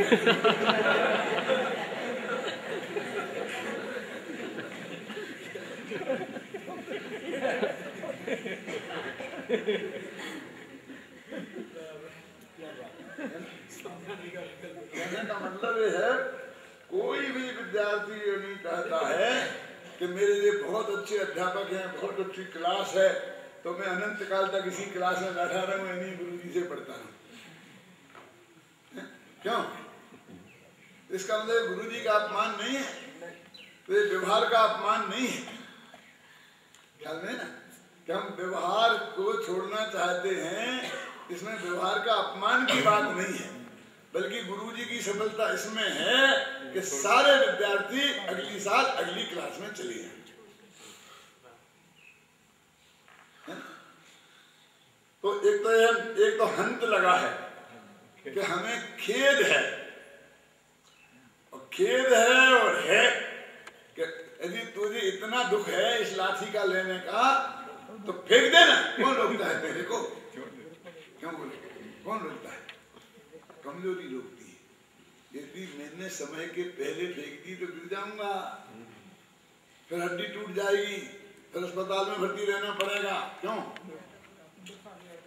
कहने का मतलब ये है, कोई भी विद्यार्थी ये नहीं कहता है कि मेरे लिए बहुत अच्छे अध्यापक हैं, बहुत अच्छी क्लास है, तो मैं अनंत काल तक इसी क्लास में बैठा रहूं, इन्हीं गुरुजी से पढ़ता हूं। क्यों? इसका मतलब गुरु जी का अपमान नहीं है, तो ये व्यवहार का अपमान नहीं है। ख्याल में ना कि हम व्यवहार को छोड़ना चाहते हैं, इसमें व्यवहार का अपमान की बात नहीं है, बल्कि गुरु जी की सफलता इसमें है कि सारे विद्यार्थी अगली साल अगली क्लास में चले जाएं। तो एक तो हंत लगा है कि हमें खेद है, और खेद है और है कि यदि तुझे इतना दुख है इस लाठी का लेने का तो फेंक देना। कौन रोकता है तेरे को? क्यों बोले? कौन रोकता है? कमजोरी रोकती है। यदि मैंने समय के पहले फेंक दी तो गिर जाऊंगा, फिर हड्डी टूट जाएगी, फिर अस्पताल में भर्ती रहना पड़ेगा। क्यों?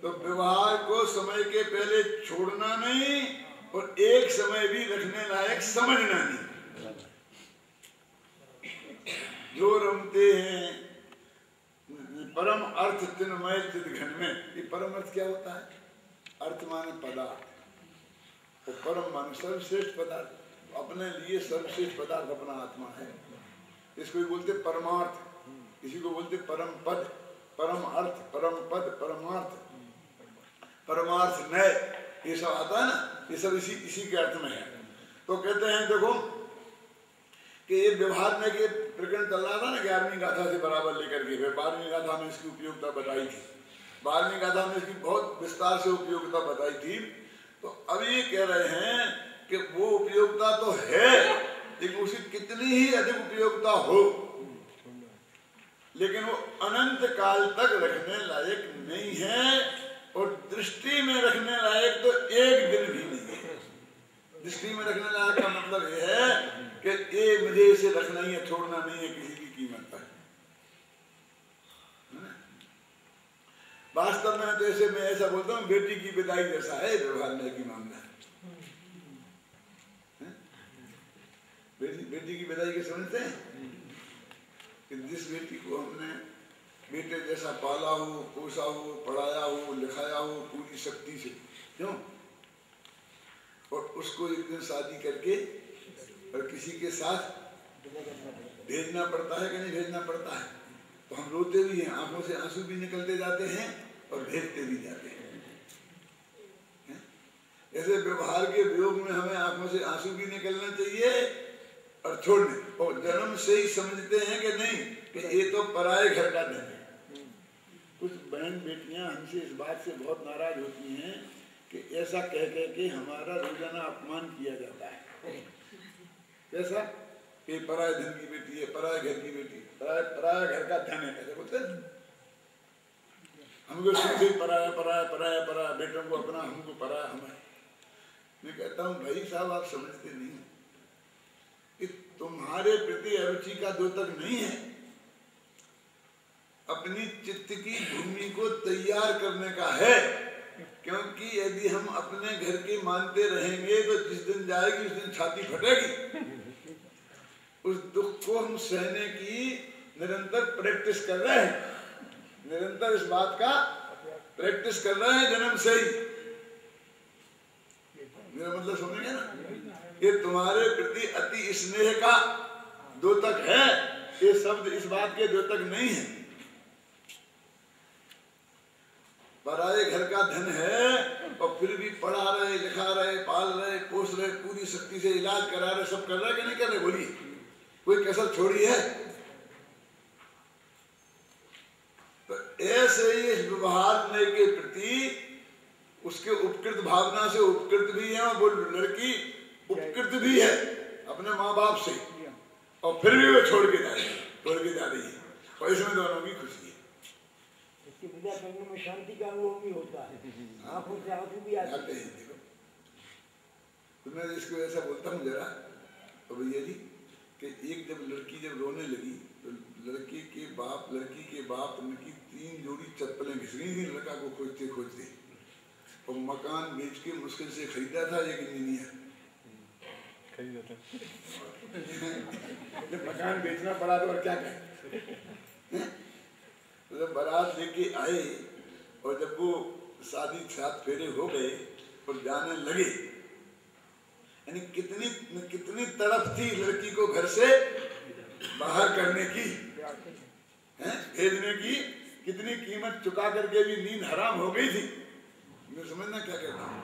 तो व्यवहार को समय के पहले छोड़ना नहीं और एक समय भी रखने लायक समझना नहीं। जो रमते हैं परम अर्थ चिन्मय चिद घन में, ये परम अर्थ क्या होता है? अर्थ माने पदार्थ, और परम माने सर्वश्रेष्ठ पदार्थ। अपने लिए सर्वश्रेष्ठ पदार्थ अपना आत्मा है। इसको भी बोलते परमार्थ, किसी को बोलते परम पद, परम अर्थ, परम पद, परमार्थ, परमार्थ नय, ये सब आता है ना, ये सब इसी के अर्थ में है। तो कहते हैं देखो कि ये व्यवहार में के प्रकरण चल रहा था ना 11वीं गाथा से बराबर लेकर के, फिर 12वीं गाथा में इसकी उपयोगिता बताई थी, 12वीं गाथा में इसकी बहुत विस्तार से उपयोगिता बताई थी। तो अब ये कह रहे हैं कि वो उपयोगिता तो है, लेकिन उसकी कितनी ही अधिक उपयोगिता हो, लेकिन वो अनंत काल तक रखने लायक नहीं है, और दृष्टि में रखने लायक तो एक दिन भी नहीं है। दृष्टि में रखने लायक का मतलब यह है कि ये मुझे इसे रखना ही है, छोड़ना नहीं है किसी की कीमत पर। वास्तव में तो ऐसे मैं ऐसा बोलता हूँ, बेटी की विदाई जैसा है व्यवहार में की मामला। बेटी की विदाई के समझते हैं कि जिस बेटी को हमने बेटे जैसा पाला हो, पोसा हो, पढ़ाया हो, लिखाया हो पूरी शक्ति से, क्यों, और उसको एक दिन शादी करके और किसी के साथ भेजना पड़ता है कि नहीं भेजना पड़ता है, तो हम रोते भी हैं, आंखों से आंसू भी निकलते जाते हैं और भेजते भी जाते हैं। ऐसे व्यवहार के वियोग में हमें आंखों से आंसू भी निकलना चाहिए और छोड़ने, और जन्म से ही समझते हैं कि नहीं कि ये तो पराये घर का धन है। कुछ बहन बेटियां हमसे इस बात से बहुत नाराज होती हैं कि ऐसा कह के हमारा रोजाना अपमान किया जाता है। कैसा? कि पराये धन की बेटी है, पराये घर की बेटी, पराया घर का धन है, ऐसे बोलते हैं। हमको सीधे पराया पराया पराया पराया, बेटों को अपना, हमको पराया हमारा। मैं कहता हूँ भाई साहब आप समझते नहीं कि तुम्हारे प्रति अरुचि का द्योतक नहीं है, अपनी चित्त की भूमि को तैयार करने का है। क्योंकि यदि हम अपने घर के मानते रहेंगे तो जिस दिन जाएगी उस दिन छाती फटेगी। उस दुख को हम सहने की निरंतर प्रैक्टिस कर रहे हैं, निरंतर इस बात का प्रैक्टिस कर रहे हैं जन्म से ही। मेरा मतलब समझेंगे ना, ये तुम्हारे प्रति अति स्नेह का द्योतक है, ये शब्द इस बात के द्योतक नहीं है। पराये घर का धन है और फिर भी पढ़ा रहे, लिखा रहे, पाल रहे, पोस रहे, पूरी शक्ति से इलाज करा रहे, सब कर रहे कि नहीं कर रहे? बोलिए, कोई कसर छोड़ी है? तो ऐसे ही इस व्यवहार में के प्रति उसके उपकृत भावना से उपकृत भी है, और वो लड़की उपकृत भी है अपने माँ बाप से, और फिर भी वो छोड़ के जा रही है, और इसमें दोनों की खुशी है। इसकी विदा करने में शांति का अनुभव भी होता है, आंखों से आंसू भी आते हैं। देखो तो मैं इसको ऐसा बोलता हूँ जरा, तो भैया जी कि एक लड़की जब रोने लगी तो लड़की के बाप उनकी 3 जोड़ी चप्पलें घिस गई थी लड़का को खोजते खोजते, और मकान बेच के मुश्किल से खरीदा था एक इंजीनियर। जब मकान बेचना पड़ा तो और क्या कहें। तो जब बारात लेके आए और जब वो शादी 7 फेरे हो गए और जाने लगे यानी कितनी तड़प थी लड़की को घर से बाहर करने की, भेजने की, कितनी कीमत चुका करके भी नींद हराम हो गई थी। मैं समझना क्या कहता हूँ।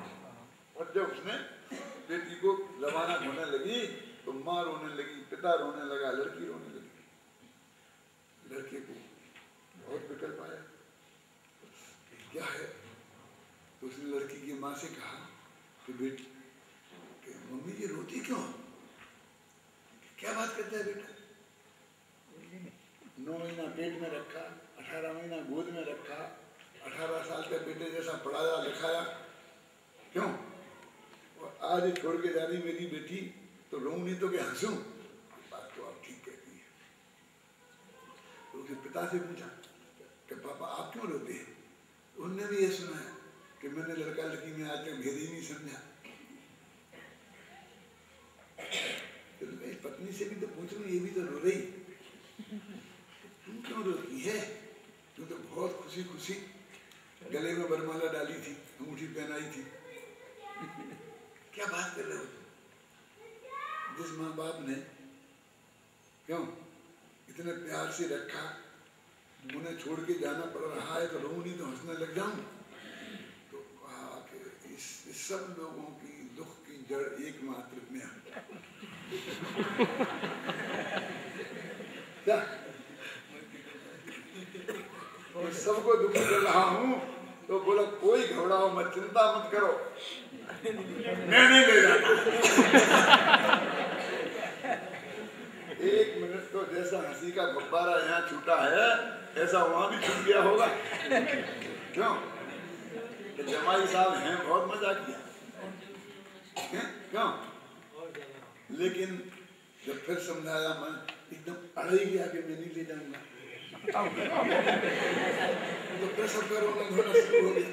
और जब उसने बेटी को रवाना होने लगी तो माँ रोने लगी, पिता रोने लगा, लड़की रोने लगी। लड़के को बहुत विकल्प आया, क्या है? तो उसने लड़की की माँ से कहा कि बेटी, कि मम्मी जी रोती क्यों? क्या बात करता है बेटा? 9 महीना पेट में रखा, 18 महीना गोद में रखा, 18 साल के बेटे जैसा पढ़ाया लिखाया, क्यों? और आज छोड़ के जा रही मेरी बेटी, तो रोऊं नहीं तो क्या हंसूं? बात तो आप ठीक कहती है। तो उसके पिता से पूछा कि पापा आप क्यों रोते हैं? उनने भी ये सुना है कि मैंने लड़का लड़की में आज तक भेद ही नहीं समझा। तो मेरी पत्नी से भी तो पूछ लूं, ये भी तो रो रही, तुम क्यों रोती है? तुम तो बहुत खुशी खुशी गले में वरमाला डाली थी, अंगूठी पहनाई थी, क्या बात कर रहे हो? जिस माँ बाप ने क्यों इतने प्यार से रखा, उन्हें छोड़ के जाना पड़ रहा है तो रो नहीं तो हंसने लग जाऊं? तो कहा कि इस सब लोगों की दुख की जड़ एकमात्र में क्या मैं सबको दुखी कर रहा हूं? तो बोला कोई घबराओ मत, चिंता मत करो, मैं नहीं ले जाता। 1 मिनट तो जैसा हंसी का गुब्बारा यहाँ छूटा है ऐसा वहां भी छूट गया होगा। क्यों? कि जमाई साहब हैं, बहुत मजा किया, क्यों? लेकिन जब फिर समझाया, मैं एकदम अड़ गया कि मैं नहीं ले जाऊंगा, तो फिर सबका रोना धोना शुरू हो गया।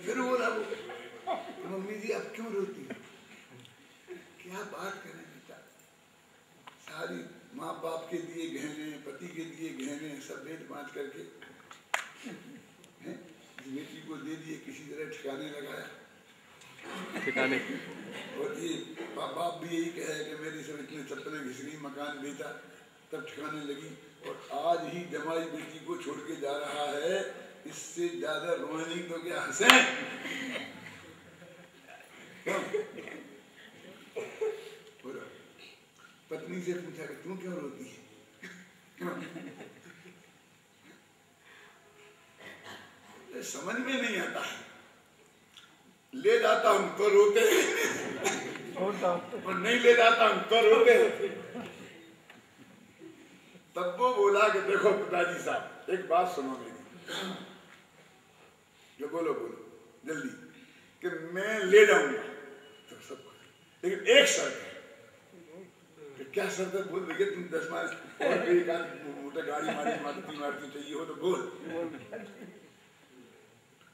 फिर बोला वो, मम्मी जी आप क्यों रोती हैं? क्या बात करें बेटा, सारी माँ बाप के दिए गहने, पति के दिए गहने सब बेच बांच करके बेटी को दे दिए, किसी तरह ठिकाने लगाया। और ये बाप भी यही कहे कि मेरी सब इतने सपने घिसरी, मकान बेचा, तब ठिकाने लगी। और आज ही जमाई बेटी को छोड़ के जा रहा है, इससे ज्यादा रोने तो क्या हंसे? पत्नी से पूछा कि तू क्यों रोती है? समझ में नहीं आता है, ले जाता हूं तो रोते और नहीं ले जाता हूं तो रोते। तब वो बोला कि देखो पिताजी साहब एक बात सुनो मेरी, जो बोलो जल्दी, कि मैं ले जाऊंगा तो सब कुछ, लेकिन एक शर्त है। क्या शर्त है? बोल देखिए, तुम 10 माइल और एक मोटा गाड़ी मारती चाहिए हो तो बोल।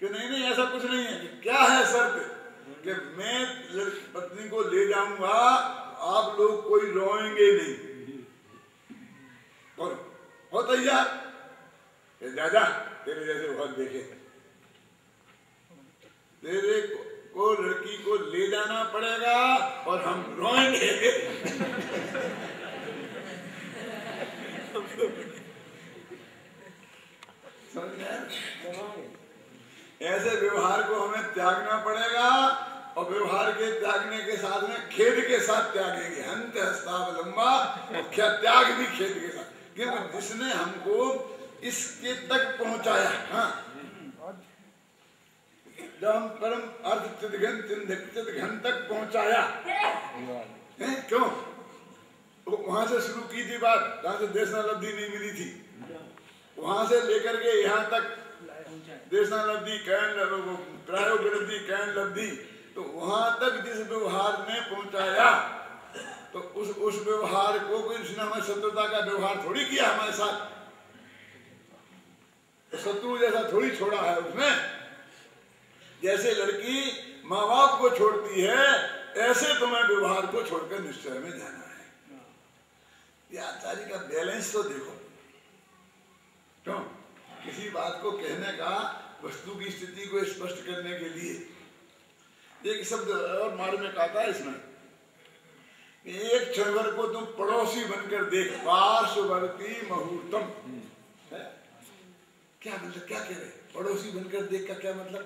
कि नहीं ऐसा कुछ नहीं है। क्या है शर्त? कि मैं पत्नी को ले जाऊंगा, आप लोग कोई रोएंगे नहीं, और हो तैयार? दादा तेरे जैसे बहुत देखे, तेरे को लड़की को ले जाना पड़ेगा और हम रोएंगे। ऐसे व्यवहार को हमें त्यागना पड़ेगा, और व्यवहार के त्यागने के साथ में खेद के साथ त्यागेंगे। अंत हस्तावलंबा, क्या त्याग भी खेद के साथ, क्योंकि जिसने हमको इसके तक पहुंचाया, हाँ, जब हम परम अर्थ चिदघन तक पहुंचाया है, क्यों? तो वहां से शुरू की थी बात, जहां से देशनालब्धि नहीं मिली थी, वहां से लेकर के यहाँ तक देशनालब्धि, प्रायोपलब्धि, कैनलब्धि, तो वहां तक जिस व्यवहार ने पहुंचाया, तो उस व्यवहार को कोई उसने हमें शत्रुता का व्यवहार थोड़ी किया हमारे साथ, तो शत्रु जैसा थोड़ी छोड़ा है उसने। जैसे लड़की माँ बाप को छोड़ती है, ऐसे तुम्हें व्यवहार को छोड़कर निश्चय में जाना है। ये आचार्य का बैलेंस तो देखो, क्यों? किसी बात को कहने का, वस्तु की स्थिति को स्पष्ट करने के लिए एक शब्द और मार्मिक आता है इसमें, एक क्षण भर को तुम पड़ोसी बनकर देख, पार्श्ववर्ती मुहूर्तम। क्या मतलब, क्या कह रहे? पड़ोसी बनकर देख का क्या मतलब?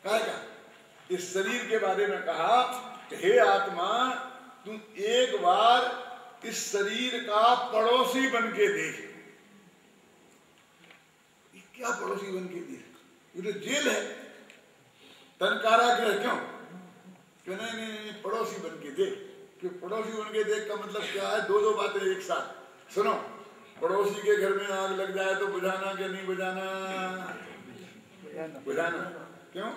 क्या इस शरीर के बारे में कहा कि हे आत्मा, तुम एक बार इस शरीर का पड़ोसी बन के देख। क्या पड़ोसी बन के देख? ये तो जेल है, तन कारागृह। क्यों? क्यों? नहीं, पड़ोसी बन के देख। कि पड़ोसी बन के देख का मतलब क्या है? दो बातें एक साथ सुनो। पड़ोसी के घर में आग लग जाए तो बुझाना कि नहीं बुझाना? बुझाना। क्यों?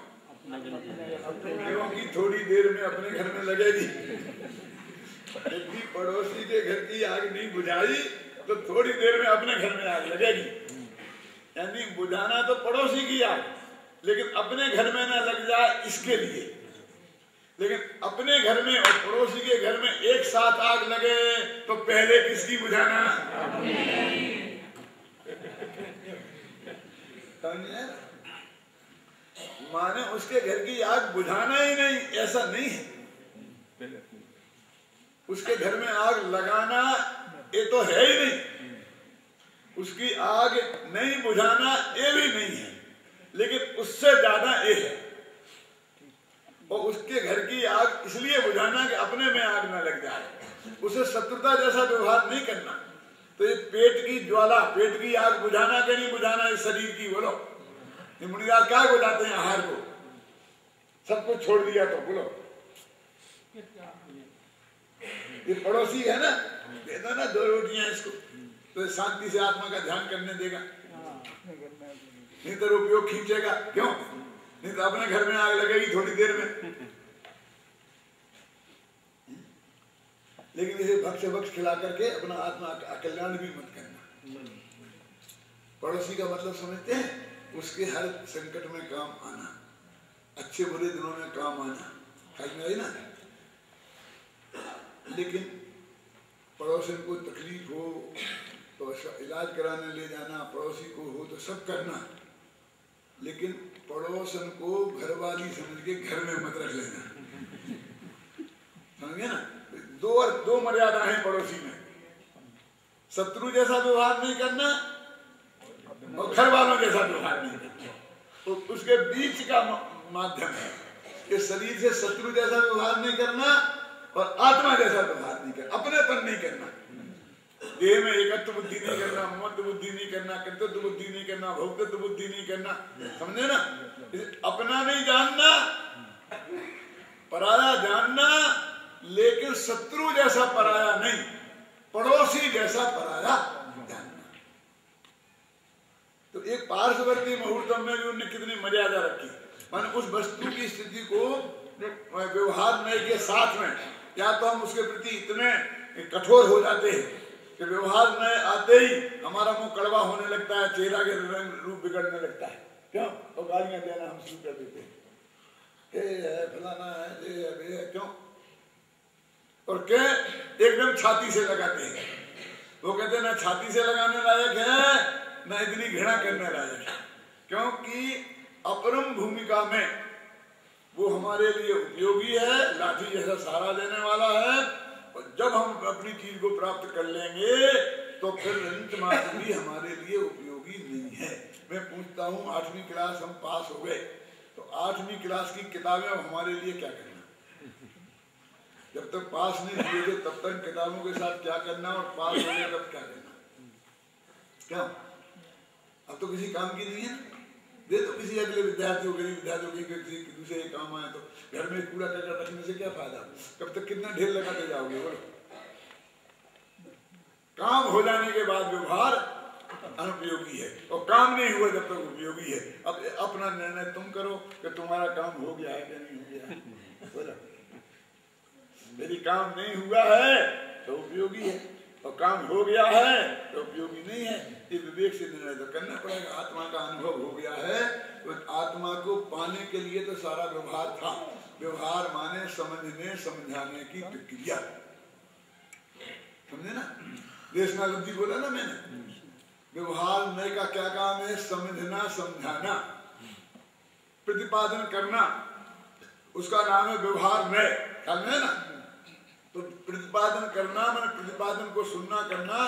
क्योंकि थोड़ी देर में अपने घर में लगेगी। यदि पड़ोसी के घर की आग नहीं बुझाई तो थोड़ी देर में अपने घर में आग लगेगी। यानी बुझाना तो पड़ोसी की आग, लेकिन अपने घर में ना लग जाए इसके लिए। लेकिन अपने घर में और पड़ोसी के घर में एक साथ आग लगे तो पहले किसकी बुझाना? माने उसके घर की आग बुझाना ही नहीं, ऐसा नहीं है। उसके घर में आग लगाना ये तो है ही नहीं, उसकी आग नहीं बुझाना ये भी नहीं है, लेकिन उससे ज्यादा ये है। और उसके घर की आग इसलिए बुझाना कि अपने में आग न लग जाए, उसे शत्रुता जैसा व्यवहार नहीं करना। तो ये पेट की ज्वाला, पेट की आग बुझाना कि नहीं बुझाना इस शरीर की? बोलो, ये मुनिदास क्या बुझाते हैं आहार को? सब कुछ छोड़ दिया तो बोलो, ये पड़ोसी है ना, दे दो ना 2 रोटियां इसको, तो शांति से आत्मा का ध्यान करने देगा। नहीं तो उपयोग खींचेगा। क्यों? नहीं तो अपने घर में आग लगेगी थोड़ी देर में। लेकिन इसे भक्ष भक्ष खिला करके अपना आत्मा का कल्याण भी मत करना। पड़ोसी का मतलब समझते हैं? उसके हर संकट में काम आना, अच्छे बुरे दिनों में काम आना, है ना। लेकिन पड़ोसी को तकलीफ हो तो इलाज कराने ले जाना, पड़ोसी को हो तो सब करना, लेकिन पड़ोसन को घरवाली समझ के घर में मत रख लेना। समझे ना? दो मर्यादा है पड़ोसी में। शत्रु जैसा व्यवहार नहीं करना और घर वालों जैसा व्यवहार नहीं करना, तो उसके बीच का माध्यम है कि शरीर से शत्रु जैसा व्यवहार नहीं करना और आत्मा जैसा व्यवहार नहीं करना, अपनेपन नहीं करना। देह में एकत्व बुद्धि नहीं करना, ममत्व बुद्धि नहीं करना, कर्तव्य बुद्धि नहीं करना, भोक्तृत्व बुद्धि नहीं करना। समझे ना? अपना नहीं जानना, पराया जानना, लेकिन शत्रु जैसा पराया नहीं, पड़ोसी जैसा पराया जानना। तो एक पार्श्ववर्ती मुहूर्त में भी उन्होंने कितनी मर्यादा रखी। मान उस वस्तु की स्थिति को व्यवहार नहीं के साथ में, या तो हम उसके प्रति इतने कठोर हो जाते हैं कि व्यवहार में आते ही हमारा मुंह कड़वा होने लगता है, चेहरा के रंग रूप बिगड़ने लगता है। क्यों? तो गालियां देना हम शुरू कर देते हैं, है फलाना है, ये है। क्यों? और क्या एकदम छाती से लगाते हैं। वो कहते हैं ना छाती से लगाने लायक है, ना इतनी घृणा करने लायक है। क्योंकि अपरम भूमिका में वो हमारे लिए उपयोगी है, लाठी जैसा सहारा देने वाला है। और जब हम अपनी चीज को प्राप्त कर लेंगे तो फिर अंत मात्र भी हमारे लिए उपयोगी नहीं है। मैं पूछता हूँ, 8वीं क्लास हम पास हो गए, तो 8वीं क्लास की किताबें हमारे लिए क्या करना? जब तक पास नहीं हुए थे तब तक किताबों के साथ क्या करना, और पास हो गए तब क्या करना? क्या अब तो किसी काम की नहीं है। दे तो किसी अगले विद्यार्थियों, गरीब विद्यार्थियों की किसी दूसरे काम आए। तो घर में कूड़ा करकट रखने से क्या फायदा? कब तक कितना ढेर लगाते जाओगे? बोलो, काम हो जाने के बाद व्यवहार अनुपयोगी है, और काम नहीं हुआ जब तक उपयोगी है। अब अपना निर्णय तुम करो कि तुम्हारा काम हो गया है या नहीं हो गया। बोलो, यदि काम नहीं हुआ है तो उपयोगी है, और काम हो गया है तो उपयोगी नहीं है। ये विवेक से निर्णय तो करना पड़ेगा। आत्मा का अनुभव हो गया है, तो आत्मा को पाने के लिए तो सारा व्यवहार था। व्यवहार माने समझने समझाने की प्रक्रिया। समझे ना? देशनालब्धि बोला ना मैंने। व्यवहार नए का क्या काम है? समझना समझाना, प्रतिपादन करना, उसका नाम है व्यवहार नय, ख्याल में है ना। तो प्रतिपादन करना माने प्रतिपादन को सुनना करना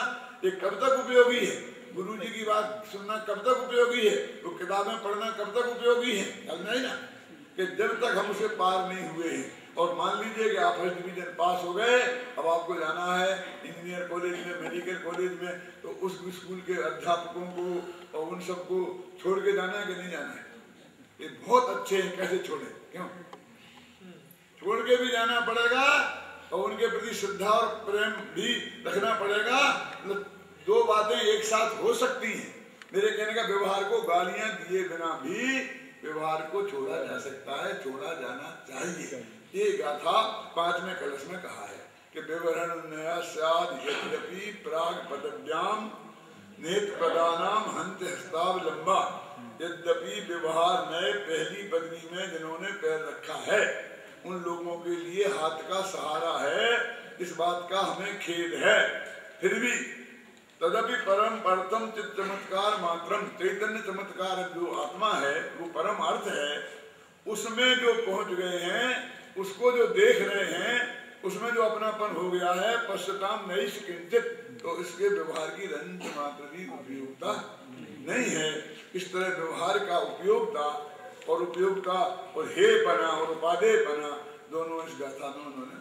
ये कब तक उपयोगी है? गुरु जी की बात सुनना कब तक उपयोगी है? तो किताबें पढ़ना कब तक उपयोगी है? ख्याल में है ना कि जब तक हम उसे पार नहीं हुए हैं। और मान लीजिए कि आप फर्स्ट डिवीजन पास हो गए, अब आपको जाना है इंजीनियर कॉलेज में, मेडिकल कॉलेज में, तो उस स्कूल के अध्यापकों को और उन सबको छोड़ के जाना है कि नहीं जाना है? ये बहुत अच्छे हैं, कैसे छोड़े? क्यों छोड़ के भी जाना पड़ेगा और उनके प्रति श्रद्धा और प्रेम भी रखना पड़ेगा। दो बातें एक साथ हो सकती हैं। मेरे कहने का व्यवहार को गालियां दिए बिना भी व्यवहार को छोड़ा जा सकता है, छोड़ा जाना चाहिए। ये गाथा 5वें कलश में कहा है कि व्यवहार नया स्याद यद्यपि प्राग पदव्याम नेत्र प्रदानाम हंत हस्ताव लंबा। यद्यपि व्यवहार नए पहली पदवी में जिन्होंने पैर रखा है उन लोगों के लिए हाथ का सहारा है, इस बात का हमें खेद है। फिर भी तदपि परम परतम चित्त चमत्कार मात्रम, चैतन्य चमत्कार जो आत्मा है वो परम अर्थ है, उसमें जो पहुंच गए हैं, उसको जो देख रहे हैं, उसमें जो अपनापन हो गया है, पश्चाताम नहीं किंचित, तो इसके व्यवहार की रंज मात्र भी उपयोगिता नहीं है। इस तरह व्यवहार का उपयोगिता और हे पना और उपादेय पना दोनों इस गाथा में उन्होंने